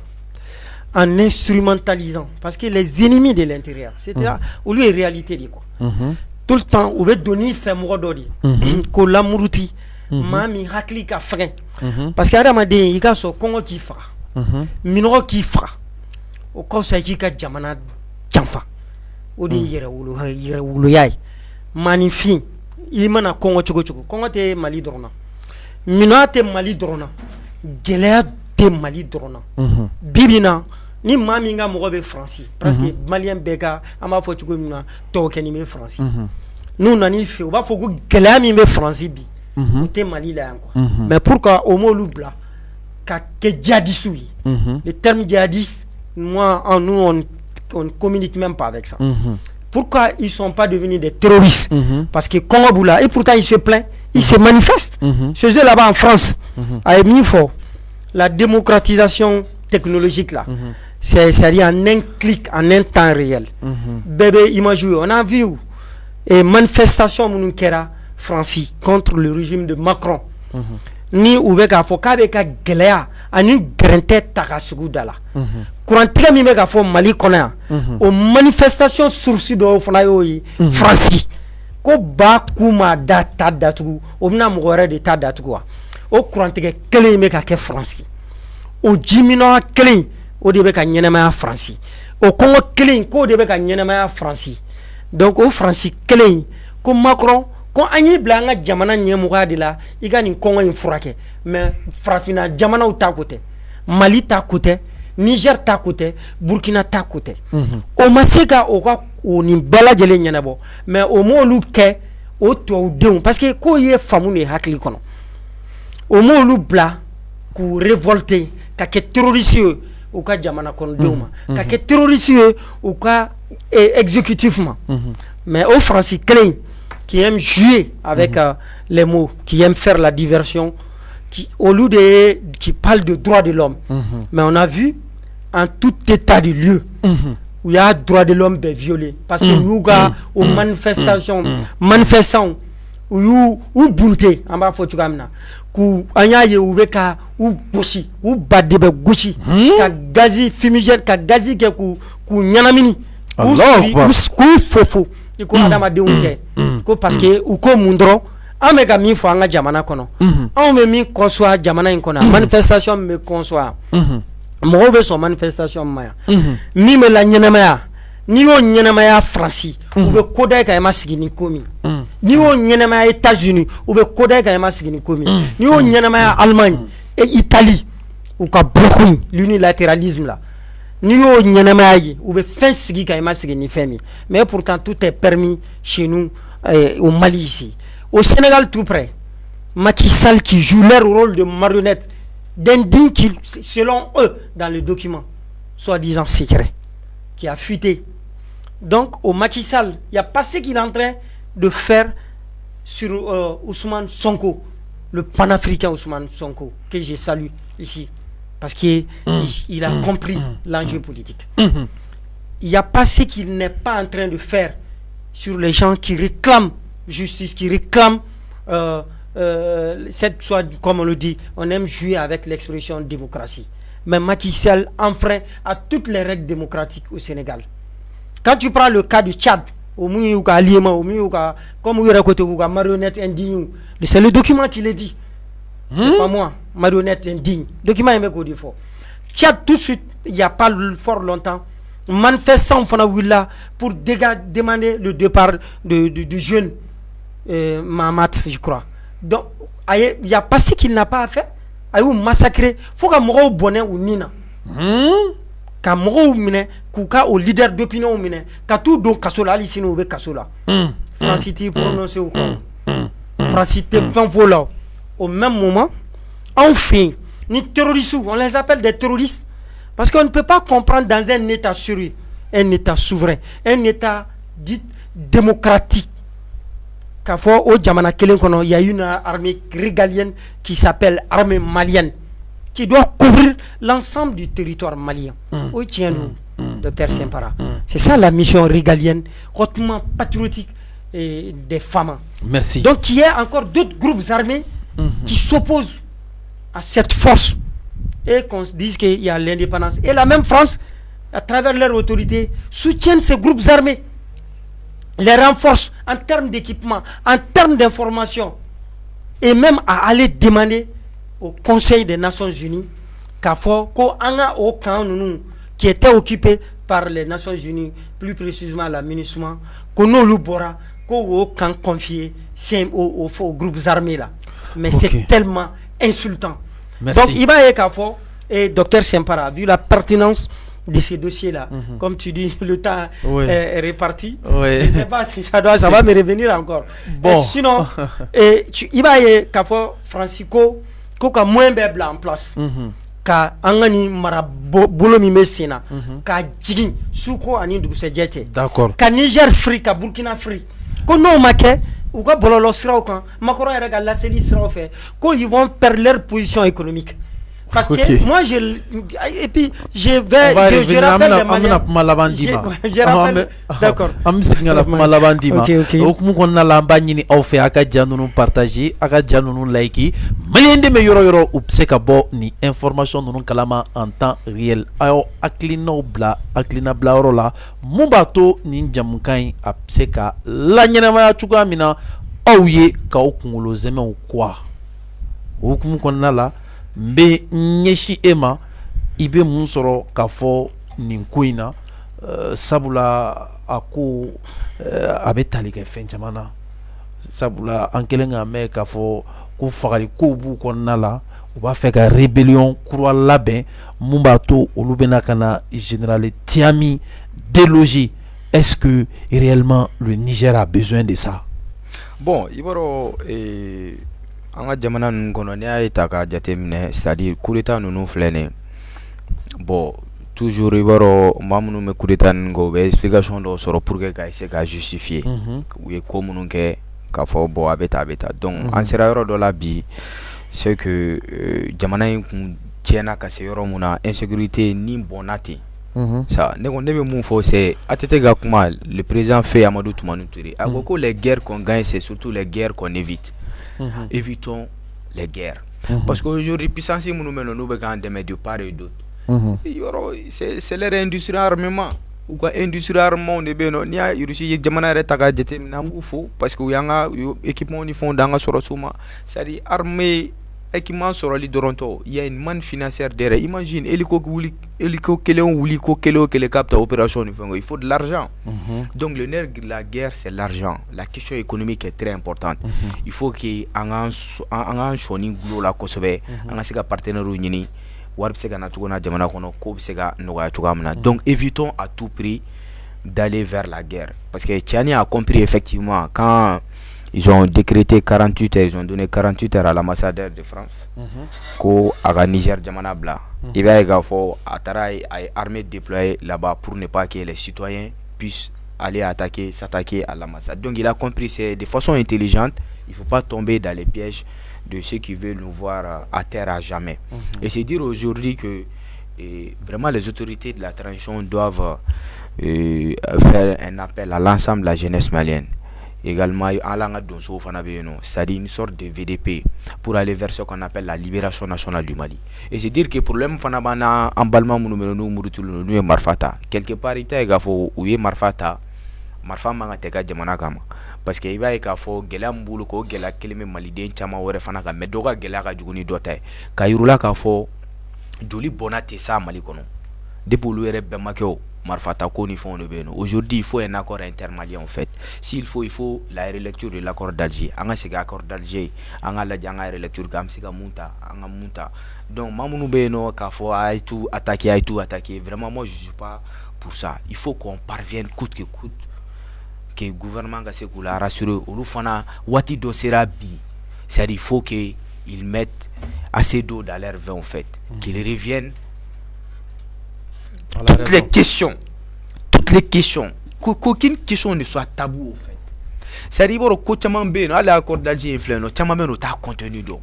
En instrumentalisant. Parce que les ennemis de l'intérieur, c'est-à-dire, au lieu de réalité, de quoi? Tout le temps, on veut donner fait mourodori. Ko lamourouti. Mami hakli ka frein parce que adamaden il ka so kongo ki fra minoro ki fra o ko sa ki ka jamana jamfa o di yere wulu yaay magnifique il mana kongo chogo kongo te Mali dorona minate Mali dorona gelea te Mali dorona bibina ni mami nga mo be France parce que malien beka ama fo chogo mina to keni me France nous nani fe o ba fo ko gelea mi me France bi côté Mali là encore. Mais pourquoi au mot loubla que djihadistes le terme djihadiste, moi nous on communique même pas avec ça. Pourquoi ils sont pas devenus des terroristes? Parce que Congo Boula et pourtant ils se plaignent, ils se manifestent. Chez eux là-bas en France, à Emifo, la démocratisation technologique là, c'est en un clic, en un temps réel. Bébé, imaginez, on a vu et manifestation Mounoukera Francis contre le régime de Macron. Ni oubeka fo kabeka gelea ani grente takasugu dala. Courantega mi meka fo Mali kona. O manifestation source do fona yoyi Francis. Ko ba kuma data datu o bina mugore de ta datu quoi. O courantega kele meka ke Francis. O jimino kele o de beka nyenema Francis. O Congo kele ko de beka nyenema Francis. Donc o Francis kele ko Macron ko anyi blanga jamana nyemuga de la igani Congo infurake mais frafina jamana uta côté Mali ta côté Niger ta côté Burkina ta côté o maseka o ka o ni bala jele nyanabo mais o mo lu ke o to deun parce que ko ye famu ne hakli kono o mo lu bla ku révolter ka ke terroriste o ka jamana kono deuma ka ke terroriste o ka exécutivement mais au français clean qui aime jouer avec les mots, qui aime faire la diversion, qui au lieu de qui parle de droits de l'homme. Mais on a vu en tout état de lieu u y'a droit de l'homme bɛɛ violé parce que u y'u ka o manifestation manifestants u y'u bunte an b'a fɔ cogoya min na k'u an y'a ye u bɛ ka u gosi u baden bɛ gosi ka gazi fumigène ka gazi kɛ k'u ɲanamini k'u fofo i ko adamadenw tɛ ko parce que u ko mun dɔrɔn an bɛ ka min fɔ an ka jamana kɔnɔ anw bɛ min conçoit jamana in kɔnɔ manifestation min bɛ conçoit mɔgɔw bɛ sɔn manifestation ma yan min bɛ la ɲɛnɛmaya n'i y'o ɲɛnɛmaya Faransi u bɛ ko da i kan i ma sigi ni ko min n'i y'o ɲɛnɛmaya États-Unis u bɛ ko da i kan i ma sigi ni ko min n'i y'o ɲɛnɛmaya Allemagne et Italie u ka bloc l'unilatéralisme là n'i y'o ɲɛnɛmaya ye u bɛ fɛn sigi kan i ma sigi ni fɛn min mais pourtant tout est permis chez nous au Mali ici au Sénégal tout près Macky Sall qui joue leur rôle de marionnette d'indigne qui selon eux dans le document soi-disant secret qui a fuité. Donc au Macky Sall, il n'y a pas ce qu'il est en train de faire sur Ousmane Sonko, le panafricain Ousmane Sonko, que je salue ici, parce qu'il a compris l'enjeu politique. Il n'y a pas ce qu'il n'est pas en train de faire sur les gens qui réclament justice, qui réclament cette soit, comme on le dit, on aime jouer avec l'expression démocratie. Mais Macky Sall enfreint à toutes les règles démocratiques au Sénégal. Quand tu prends le cas du Tchad, comme marionnette indigne, c'est le document qui le dit. C'est pas moi, marionnette indigne. Document est méconnu fort. Tchad, tout de suite, il n'y a pas fort longtemps, manifestant pour demander le départ du jeune Mahamat, je crois. Donc, il n'y a pas ce qu'il n'a pas à faire. Il y a massacré. Il faut que les bonnet ou nina. Ka mɔgɔw minɛ k'u ka o leader d'opinion minɛ ka t'u don kaso la hali sini u bɛ kaso la Fransi t'i prononcé o kan Fransi tɛ fɛn fɔ la au même moment anw fɛ yen ni terroristes on les appelle des terroristes parce qu'on ne peut pas comprendre dans un état sérieux un état souverain un état dit démocratique k'a fɔ o jamana kelen kɔnɔ il y a une armée régalienne qui s'appelle armée malienne qui doit couvrir l'ensemble du territoire malien. Où tient nous, docteur Sempara? C'est ça la mission régalienne, hautement patriotique des femmes. Merci. Donc il y a encore d'autres groupes armés qui s'opposent à cette force et qu'on se dise qu'il y a l'indépendance. Et la même France, à travers leur autorité, soutient ces groupes armés, les renforce en termes d'équipement, en termes d'information, et même à aller demander au Conseil des Nations Unies qu'à fort qu'au au camp qui était occupé par les Nations Unies, plus précisément la MINUSMA, qu'on a l'oubora qu'au camp confié aux groupes armés là. Mais c'est tellement insultant. Merci. Donc il va y qu'à fort et docteur Sempara, vu la pertinence de ces dossiers là, comme tu dis, le temps est réparti. Je ne sais pas si ça va me revenir encore. Bon. Et sinon, il va y qu'à fort Francisco ko moins bɛɛ en place ka an ka ni mara bolo min bɛ sen na ka jigin suko ani dugusɛjɛ cɛ d'accord ka Niger free ka Burkina free ko n'o ma kɛ u ka bɔlɔlɔ siraw kan Macron yɛrɛ ka laseli siraw fɛ ko ils vont perdre leur position économique parce que moi et puis je rappelle les Maliens d'accord okumu kɔnɔna la an b'a ɲini aw fɛ a ka ja ninnu partager a ka ja ninnu like maliyɛn den bɛ yɔrɔ yɔrɔ u bɛ se ka bɔ ni information ninnu kalama en temps réel a y'aw hakilinaw bila hakilina bila yɔrɔ la mun b'a to nin jamukan in a bɛ se ka laɲɛnamaya cogoya min na aw ye k'aw kunkolo zɛmɛw kuwa o hukumu kɔnɔna la n bɛ ɲɛsin e ma i bɛ mun sɔrɔ k'a fɔ nin ko in na sabula a ko a bɛ tali kɛ fɛn caman na sabula an kɛlen k'a mɛn k'a fɔ ko fagali kow b'u kɔnɔna la u b'a fɛ ka rébellion kura labɛn mun b'a to olu bɛna ka na général Tiami déloger. Est-ce que réellement le Niger a besoin de ça? Bon, i b'a dɔn an ka jamana ninnu kɔnɔ n'i y'a ye ta k'a jateminɛ c'est à dire coup d'état ninnu filɛ nin bon toujours i b'a dɔn maa minnu bɛ coup d'état ninnu kɛ u bɛ explication dɔw sɔrɔ pour que ka essayer ka justifier u ye ko minnu kɛ k'a fɔ bon a bɛ ta donc an sera yɔrɔ dɔ la bi c'est que jamana in kun tiɲɛna ka se yɔrɔ mun na insécurité ni bɔnna ten Ça, ne bɛ mun fɔ c'est ATT ka kuma, le président fait Amadou Toumani Touré. A ko les guerres qu'on gagne, c'est surtout les guerres qu'on évite. Évitons les guerres. Parce qu'aujourd'hui, puissance minnu bɛ yen n'u bɛ k'an dɛmɛ de part et d'autre. C'est leur industrie armement. Ou quoi industrie armement de yen nɔ n'i y'a Russie ye jamana yɛrɛ ta k'a jateminɛ an b'u fo parce que u y'an ka équipement ni fɛnw d'an ka sɔrɔsiw ma. C'est-à-dire armée équipement sɔrɔli dɔrɔn tɔ, il y a une manne financière derrière. Imagine hélico kelen wuli ko kelen o kelen k'a bɛ taa opération ni fɛn, il faut de l'argent. Donc le nerf de la guerre c'est l'argent. La question économique est très importante. Il faut que an k'an sɔni gulo la kosɛbɛ, an ka se ka partenaires ɲini. Donc évitons à tout prix d'aller vers la guerre. Parce que Tchani a compris effectivement quand ils ont décrété 48 heures, ils ont donné 48 heures à l'ambassadeur de France. Qu'au Niger Djamana Bla. Il va y avoir une armée déployée là-bas pour ne pas que les citoyens puissent aller s'attaquer à l'ambassade. Donc il a compris, c'est de façon intelligente. Il ne faut pas tomber dans les pièges de ceux qui veulent nous voir à terre à jamais. Et c'est dire aujourd'hui que vraiment les autorités de la transition doivent faire un appel à l'ensemble de la jeunesse malienne. Également, c'est-à-dire une sorte de VDP pour aller vers ce qu'on appelle la libération nationale du Mali. Et c'est dire que le problème fanabana emballement nous marfata quelque part il y a marfata marfa manga teka jamana kama parce que iba e ka fo gela mbulu ko gela keleme maliden chama wore fana ka medoga gela ka juguni dota ka yurula ka fo joli bonate sa mali kono depuis le rebe makeo marfata ko ni fond de beno. Aujourd'hui il faut un accord intermalien en fait. S'il faut il faut la relecture de l'accord d'Alger. Anga sega accord d'Alger anga la janga relecture kam sega munta anga munta. Donc mamunu beno ka fo ay tout attaquer vraiment moi je suis pas pour ça. Il faut qu'on parvienne coûte que coûte que le gouvernement a rassuré au fana wati do sera bi. C'est-à-dire il faut qu'ils mettent assez d'eau dans leur vin en fait, qu'ils reviennent toutes les questions qu'aucune question ne soit tabou en fait. C'est-à-dire que chaman be no ala accord d'Alger influent chaman be no ta contenu do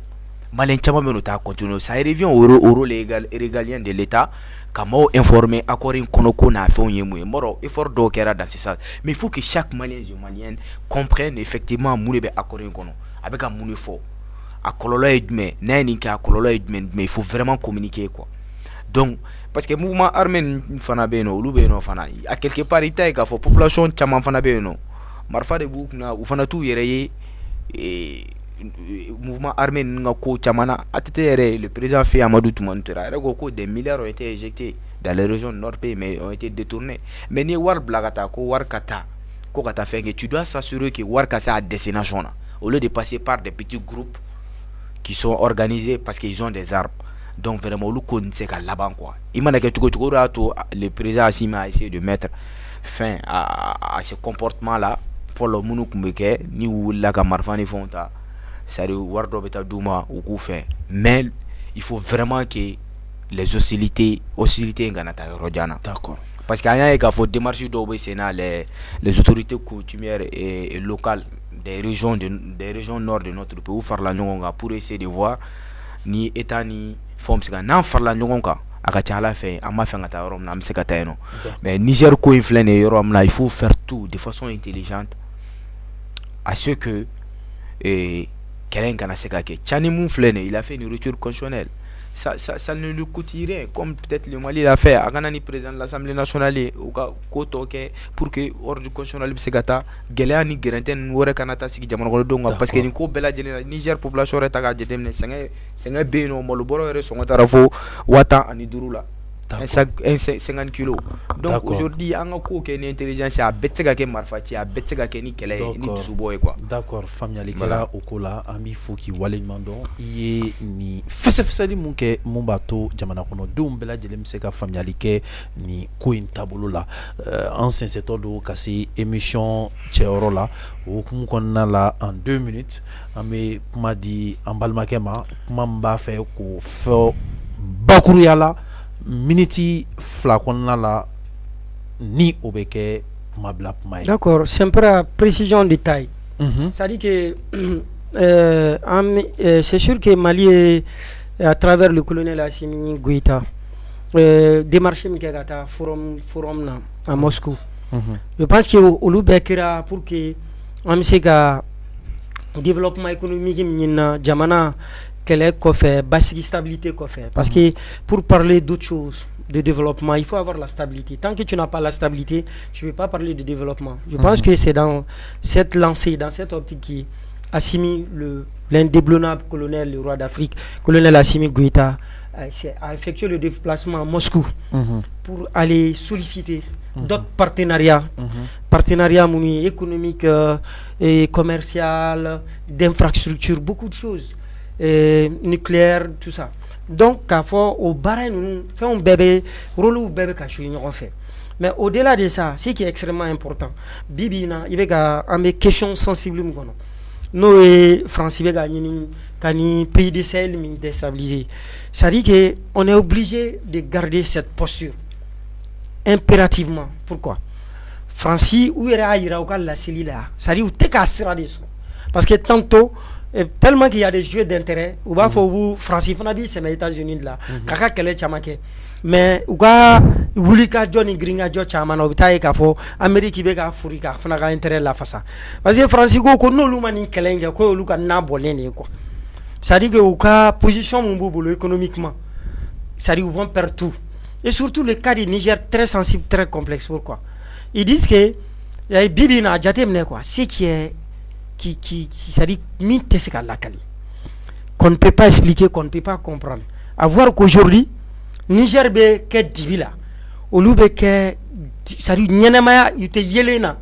malin chaman be no ta contenu, ça revient au rôle régalien de l'État. Comment informer accord konoko na fait moro effort do kera dans ce sens, mais il faut que chaque malien et malienne comprenne effectivement moulebe accord kono avec un moulé fort à kololo edme nani ka kololo edme, mais il faut vraiment communiquer quoi. Donc parce que mouvement armé fana beno lubeno fana à quelque part ita ka fo population chama fana beno marfa de bukna u fana tu yere et mouvement armé ngako chamana attere le président fait Amadou Toumani Touré ko des milliards ont été éjectés dans les régions nord pays mais ont été détournés. Mais ni war blagata ko war kata ko kata fait que tu dois s'assurer que war kasa a destination au lieu de passer par des petits groupes qui sont organisés parce qu'ils ont des armes. Donc vraiment le connaissez qu'à là-bas quoi. Imana que le président Assima a essayé de mettre fin à ce comportement là pour le munu kumbeke ni wula ka marfani fonta. C'est wardo beta douma ou koufé, mais il faut vraiment que les hostilités nganata rodjana. D'accord. Parce qu'il y a qu'il faut démarcher les autorités coutumières et locales des régions nord de notre pays ou faire la nyonga pour essayer de voir ni état ni forme c'est nan faire la nyonga aka chala fait ama fait ngata rom na mseka tayeno. Mais Niger ko inflane yorom là il faut faire tout de façon intelligente à ce que il a fait une rupture constitutionnelle. Ça ne lui coûte rien, comme peut-être le Mali l'a fait. Aganani président de l'Assemblée nationale pour que hors du constitutionnel Segata, Gelani Guérentin ou Rekanata Siki Jamonodonga, parce que Nico Bella Niger population retaga jetemne senga beno moloboro re songatarafo wata anidurula. 50 kilos. Donc aujourd'hui, on a une intelligence à Betsega Marfati, à Betsega Keni Kele, ni Tsuboy quoi. D'accord, famille Alikera, Okola, Ami Fouki, Wale Mandon, Iye ni Fessefessali Munke, Mumbato, Jamanakono, Dumbela, Jelemseka, famille Alike, ni Koin Tabolola, ancien secteur de Kassi, émission Tcheorola, ou Kumukona la en 2 minutes, mais m'a dit Ambalmakema, Mamba fait ko feu Bakuruyala. Miniti flaconna la ni obeke mabla mai. D'accord, c'est une précision de taille. Ça dit que c'est sûr que Mali est à travers le colonel Assimi Goïta démarché min kɛ ka taa forum na à Moscou. Je pense que olu bɛɛ kɛra pour que an bɛ se ka développement économique min na jamana kɛlɛ kɔfɛ basigi stabilité kɔfɛ parce que pour parler d'autre chose de développement, il faut avoir la stabilité. Tant que tu n'as pas la stabilité, tu ne peux pas parler de développement. Je pense que c'est dans cette lancée, dans cette optique qui Assimi, l'indéboulonnable colonel, le roi d'Afrique, colonel Assimi Goïta, a effectué le déplacement à Moscou pour aller solliciter d'autres partenariats, partenariats économiques et commerciaux, d'infrastructures, beaucoup de choses, nucléaires, tout ça. Donc, à fort au barré, nous faisons un bébé, rôle ou bébé caché, nous fait. Mais au-delà de ça, ce qui est extrêmement important, Bibi, il y a des questions sensibles. Nous, France, il y a des pays de Sahel déstabilisés. Ça dit qu'on est obligé de garder cette posture impérativement. Pourquoi? France, où il y a la cellule là, ça dit où tu es parce que tantôt, tellement qu'il y a des jeux d'intérêt, ou va faut France, c'est les États-Unis là, kaka kele chamake. Mais ou ga wulika Johnny Gringa jo chama na obitaye ka fo Amerique be ka Afrika fana ga intérêt la fasa parce que France ko no luma ni kelenge ko luka na bolene quoi. Ça dit que ou ka position mon bobo économiquement. Ça dit ils vont perdre tout. Et surtout le cas du Niger très sensible, très complexe. Pourquoi? Ils disent que y a bibi na jatemne quoi. Ce qui est qui ça dit minte c'est la kali. Qu'on ne peut pas expliquer, qu'on ne peut pas comprendre. À voir qu'aujourd'hui Niger be ke dibila olu be ke ça dit nyenamaya yute yelena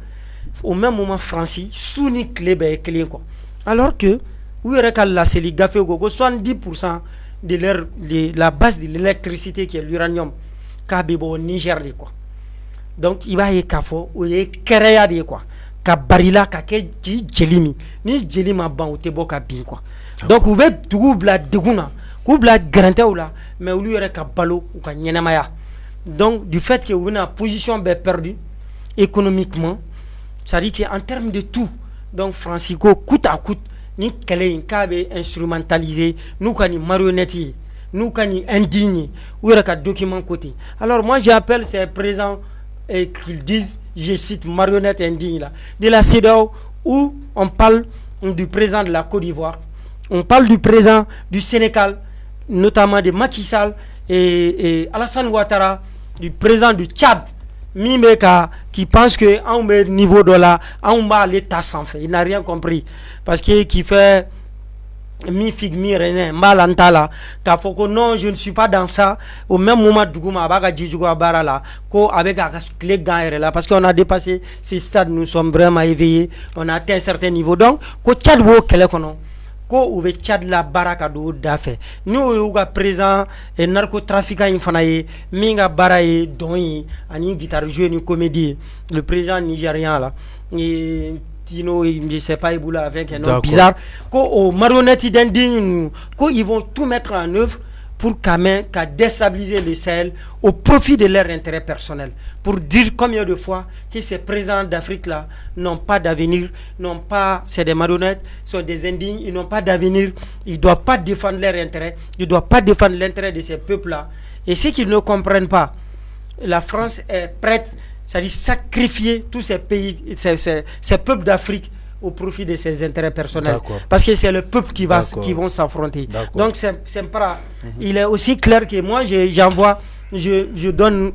au même moment Franci souni clé be clé quoi alors que où est la celi gafé go 70% de la base de l'électricité qui est l'uranium kabibo au Niger de quoi donc il va y kafo ou y créa de quoi ka barila ka ke jelimi ni jelima ban ou te boka bin quoi donc ou be tout bla deguna Koubla garantie ou là, mais où lui aurait qu'à balo ou qu'à nyenamaya. Donc, du fait que vous avez une position perdue économiquement, ça dit qu'en termes de tout, donc Francisco, coûte à coûte, ni qu'elle est instrumentalisé, nous qu'à ni marionnette, nous qu'à ni indigne, ou il y a qu'à document côté. Alors, moi, j'appelle ces présents et qu'ils disent, je cite marionnette indigne là, de la CEDEAO où on parle du président de la Côte d'Ivoire, on parle du président du Sénégal, notamment de Macky Sall et Alassane Ouattara, du président du Tchad, Mimeka, qui pense que à un niveau de là, on va l'État sans fait. Il n'a rien compris. Parce que qui fait mi fig mi renin, malantala, t'as fait que non, je ne suis pas dans ça. Au même moment, Dougouma, Abaga Djidjouga Barala, avec un clé là, parce qu'on a dépassé ces stades, nous sommes vraiment éveillés, on a atteint un certain niveau. Donc, ko Tchad wo kele kono. Ko ube Tchad la baraka do dafe nous uga présent et narcotrafiquant infanaye minga baraye doni ani guitare jouer ni comédie le président nigérien là et Tino je sais pas Eboula avec un nom bizarre ko au marionnette d'indigne ko ils vont tout mettre en œuvre pour qu'à déstabiliser le Sahel au profit de leur intérêt personnel. Pour dire combien de fois que ces présidents d'Afrique là n'ont pas d'avenir, n'ont pas, c'est des marionnettes, sont des indignes, ils n'ont pas d'avenir, ils ne doivent pas défendre leur intérêt, ils ne doivent pas défendre l'intérêt de ces peuples là. Et ce qu'ils ne comprennent pas, la France est prête, c'est-à-dire sacrifier tous ces pays, ces peuples d'Afrique au profit de ses intérêts personnels. Parce que c'est le peuple qui vont s'affronter. Donc c'est pas. Il est aussi clair que moi j'envoie, je donne,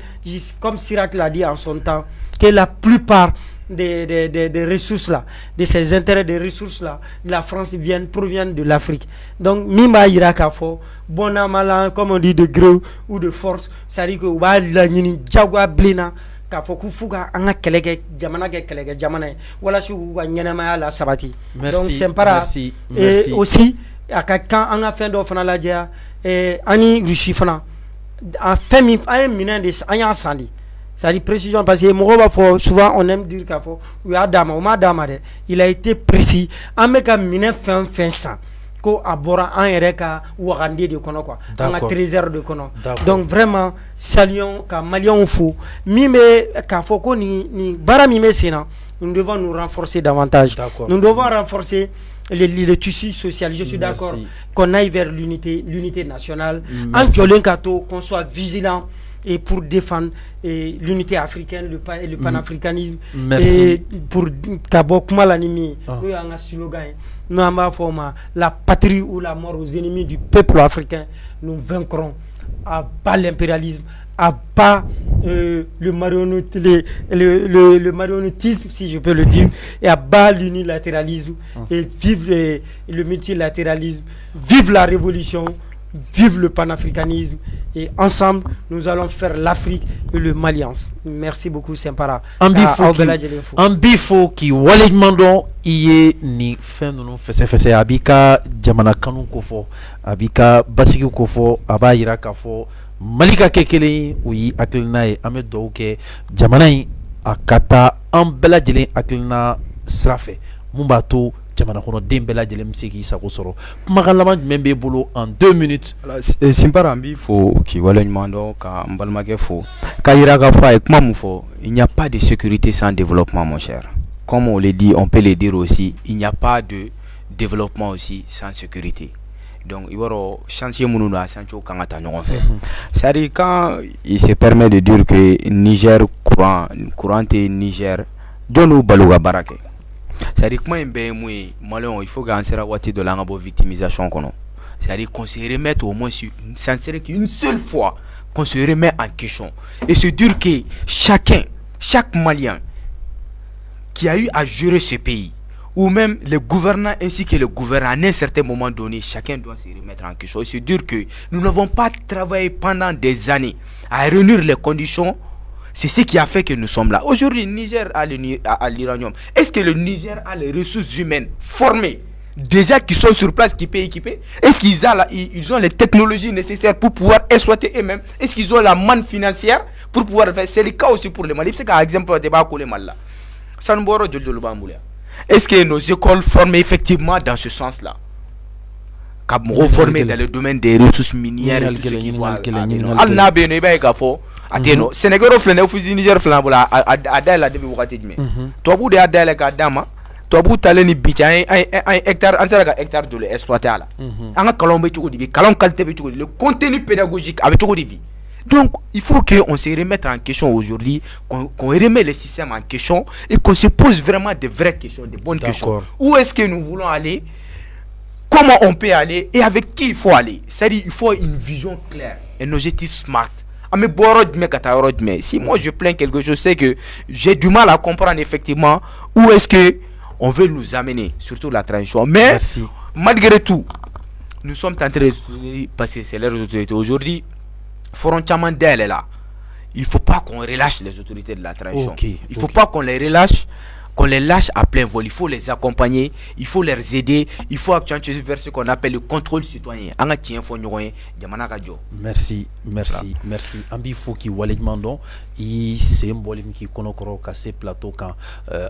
comme Sirac l'a dit en son temps, que la plupart des ressources là, de ces intérêts des ressources là, de la France proviennent de l'Afrique. Donc Mima Irakafo, bon amalan, comme on dit de gré ou de force, ça dit que la Nini Jagua Blina. Donc c'est pas et aussi quand on a fait d'offre la dia et ani Russie fana a fait un minant de anya sandi ça dit précision parce que souvent on aime dire qu'il faut il a été précis ameka minant fin ça ko abora en ereka warande de kono quoi on a 13 heures de kono donc vraiment saluons ka malion fou mime ka foko ni bara mime sena nous devons nous renforcer davantage nous devons renforcer le tissu social. Je suis d'accord Merci. qu'on aille vers l'unité nationale. Merci. En Kyolenkato, qu'on soit vigilant et pour défendre l'unité africaine, le panafricanisme. Merci. Et pour Kabok Malanimi, Ah. nous avons un slogan. Nous avons la patrie ou la mort aux ennemis du peuple africain. Nous vaincrons à bas l'impérialisme, à bas le marionnettisme, si je peux le dire, et à bas l'unilatéralisme, et vive le multilatéralisme, vive la révolution, vive le panafricanisme, et ensemble, nous allons faire l'Afrique et le Maliance. Merci beaucoup, Sempara. An b'i fo k'i waleɲuman dɔn i ye nin fɛn ninnu fɛsɛfɛsɛ a b'i ka jamana kanu kofɔ a b'i ka basigi kofɔ a b'a yira k'a fɔ Mali ka kɛ kelen ye o y'i hakilina ye an bɛ dugawu kɛ jamana in a ka taa an bɛɛ lajɛlen hakilina sira fɛ mun b'a to jamana kɔnɔden bɛɛ lajɛlen bɛ se k'i sago sɔrɔ kumakan laban jumɛn b'e bolo en 2 minutes. Simpara an b'i fo k'i waleɲuman dɔn ka n balimakɛ fo k'a yira k'a fɔ a ye kuma mun fɔ il n'y a pas de sécurité sans développement mon cher. Comme on le dit, on peut le dire aussi, il n'y a pas de développement aussi sans sécurité. Donc, il y aura chantier mounou à Sancho Kangata non fait. C'est-à-dire quand il se permet de dire que Niger courant et Niger, John Balouga Barake. C'est-à-dire que moi, il faut qu'on se remette de la victimisation. C'est-à-dire qu'on se remette au moins sur une seule fois, qu'on se remet en question. Et se dire que chaque Malien qui a eu à gérer ce pays, ou même les gouvernants ainsi que les gouvernants, à un certain moment donné, chacun doit se remettre en question. Et se dire que nous n'avons pas travaillé pendant des années à réunir les conditions. C'est ce qui a fait que nous sommes là. Aujourd'hui, le Niger a l'uranium. Est-ce que le Niger a les ressources humaines formées, déjà qui sont sur place, qui peuvent équiper? Est-ce qu'ils ont les technologies nécessaires pour pouvoir exploiter eux-mêmes? Est-ce qu'ils ont la manne financière pour pouvoir faire? C'est le cas aussi pour les Mali. C'est qu'à exemple, le débat avec les Mali. Est-ce que nos écoles forment effectivement dans ce sens-là? Reformer dans le domaine des ressources minières et tout ce qui va. Ateno Sénégal flene fusi Niger flan bula adala de wakati jme to bu de adala ka dama to bu taleni bicha un hectare an sera hectare de l'exploiter là anga kalon be tuko dibi kalon qualité be tuko le contenu pédagogique avec tuko dibi. Donc il faut que on se remette en question aujourd'hui, qu'on remet le système en question et qu'on se pose vraiment de vraies questions, de bonnes questions. Où est-ce que nous voulons aller? Comment on peut aller et avec qui il faut aller? C'est-à-dire il faut une vision claire, un objectif smart. Si moi je plains quelque chose, c'est que j'ai du mal à comprendre effectivement où est-ce que on veut nous amener, surtout la transition. Mais merci. Malgré tout, nous sommes en train de passer c'est les autorités aujourd'hui. Frontièrement d'elle est là. Il ne faut pas qu'on relâche les autorités de la transition. Il ne faut pas qu'on les relâche, qu'on les lâche à plein vol. Il faut les accompagner, il faut les aider, il faut actuellement vers ce qu'on appelle le contrôle citoyen. Merci. Ambi Fouki Walid Mandon, il c'est un bolim qui connaît cassé plateau quand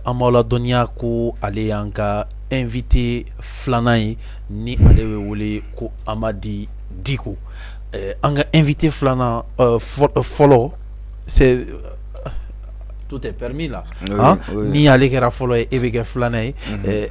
Amala Donia ko allé anga invité Flanaï ni allé wole ko Amadi Diko. Anga invité Flana follow c'est tout est permis là. Ni aller kera follow et Flanaï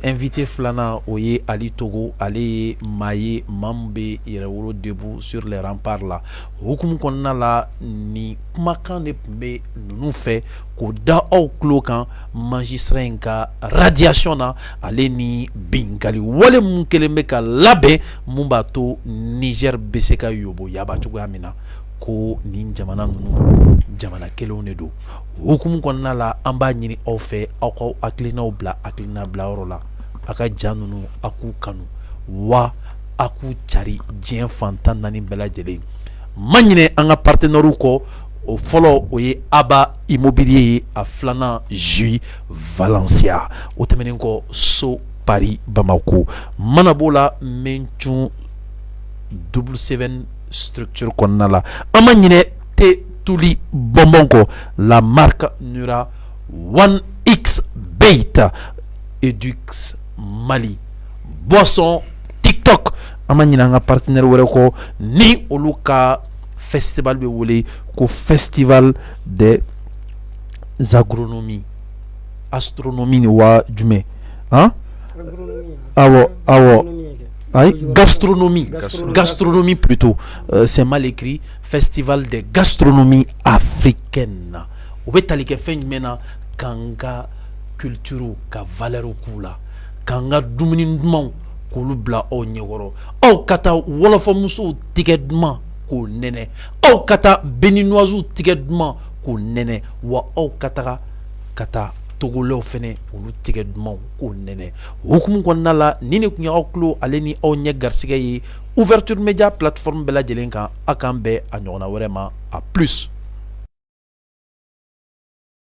invité Flana oye Ali Togo aller maye mambe irewolo debout sur les remparts là. Hukum konna la ni kumakan ne pumbe nous fait ko da au cloquant magistrat nka radiation na ale ni bingali wale munkelembe ka labe mumbato Niger beseka yobo yaba chugo amina ko ni jamana nunu jamana kelo ne do hukum konna la amba nyini au fait au aklina bla orola aka janunu aku kanu wa aku chari jien fantan nani bela jele manyine anga partenaire ko o follow oye aba immobilier a flana Jui Valencia o temenen ko so Paris Bamako manabola menchu 77 structure konnala amanyine te tuli bombonko la marque Nura 1X Beta Edux Mali boisson TikTok amanyine anga partenaire wore ko ni oluka festival be wole ko festival des agronomie astronomie ni wa jume hein Gastronomie plutôt. C'est mal écrit. Festival de gastronomie africaine. Ou bien t'as fait maintenant kanga culture ka valeur kula kanga dumuni ndman kulu bla o nyegoro au kata wolofa muso tigedman ko nene au kata beninoisu tigedman ko nene wa au kata togoleo fene olu tigedman ko nene hukumu konna la ni ne kunya oklo ale ni o nya garsiga yi ouverture media plateforme bela jelenka akambe a nyona wɛrɛ ma a plus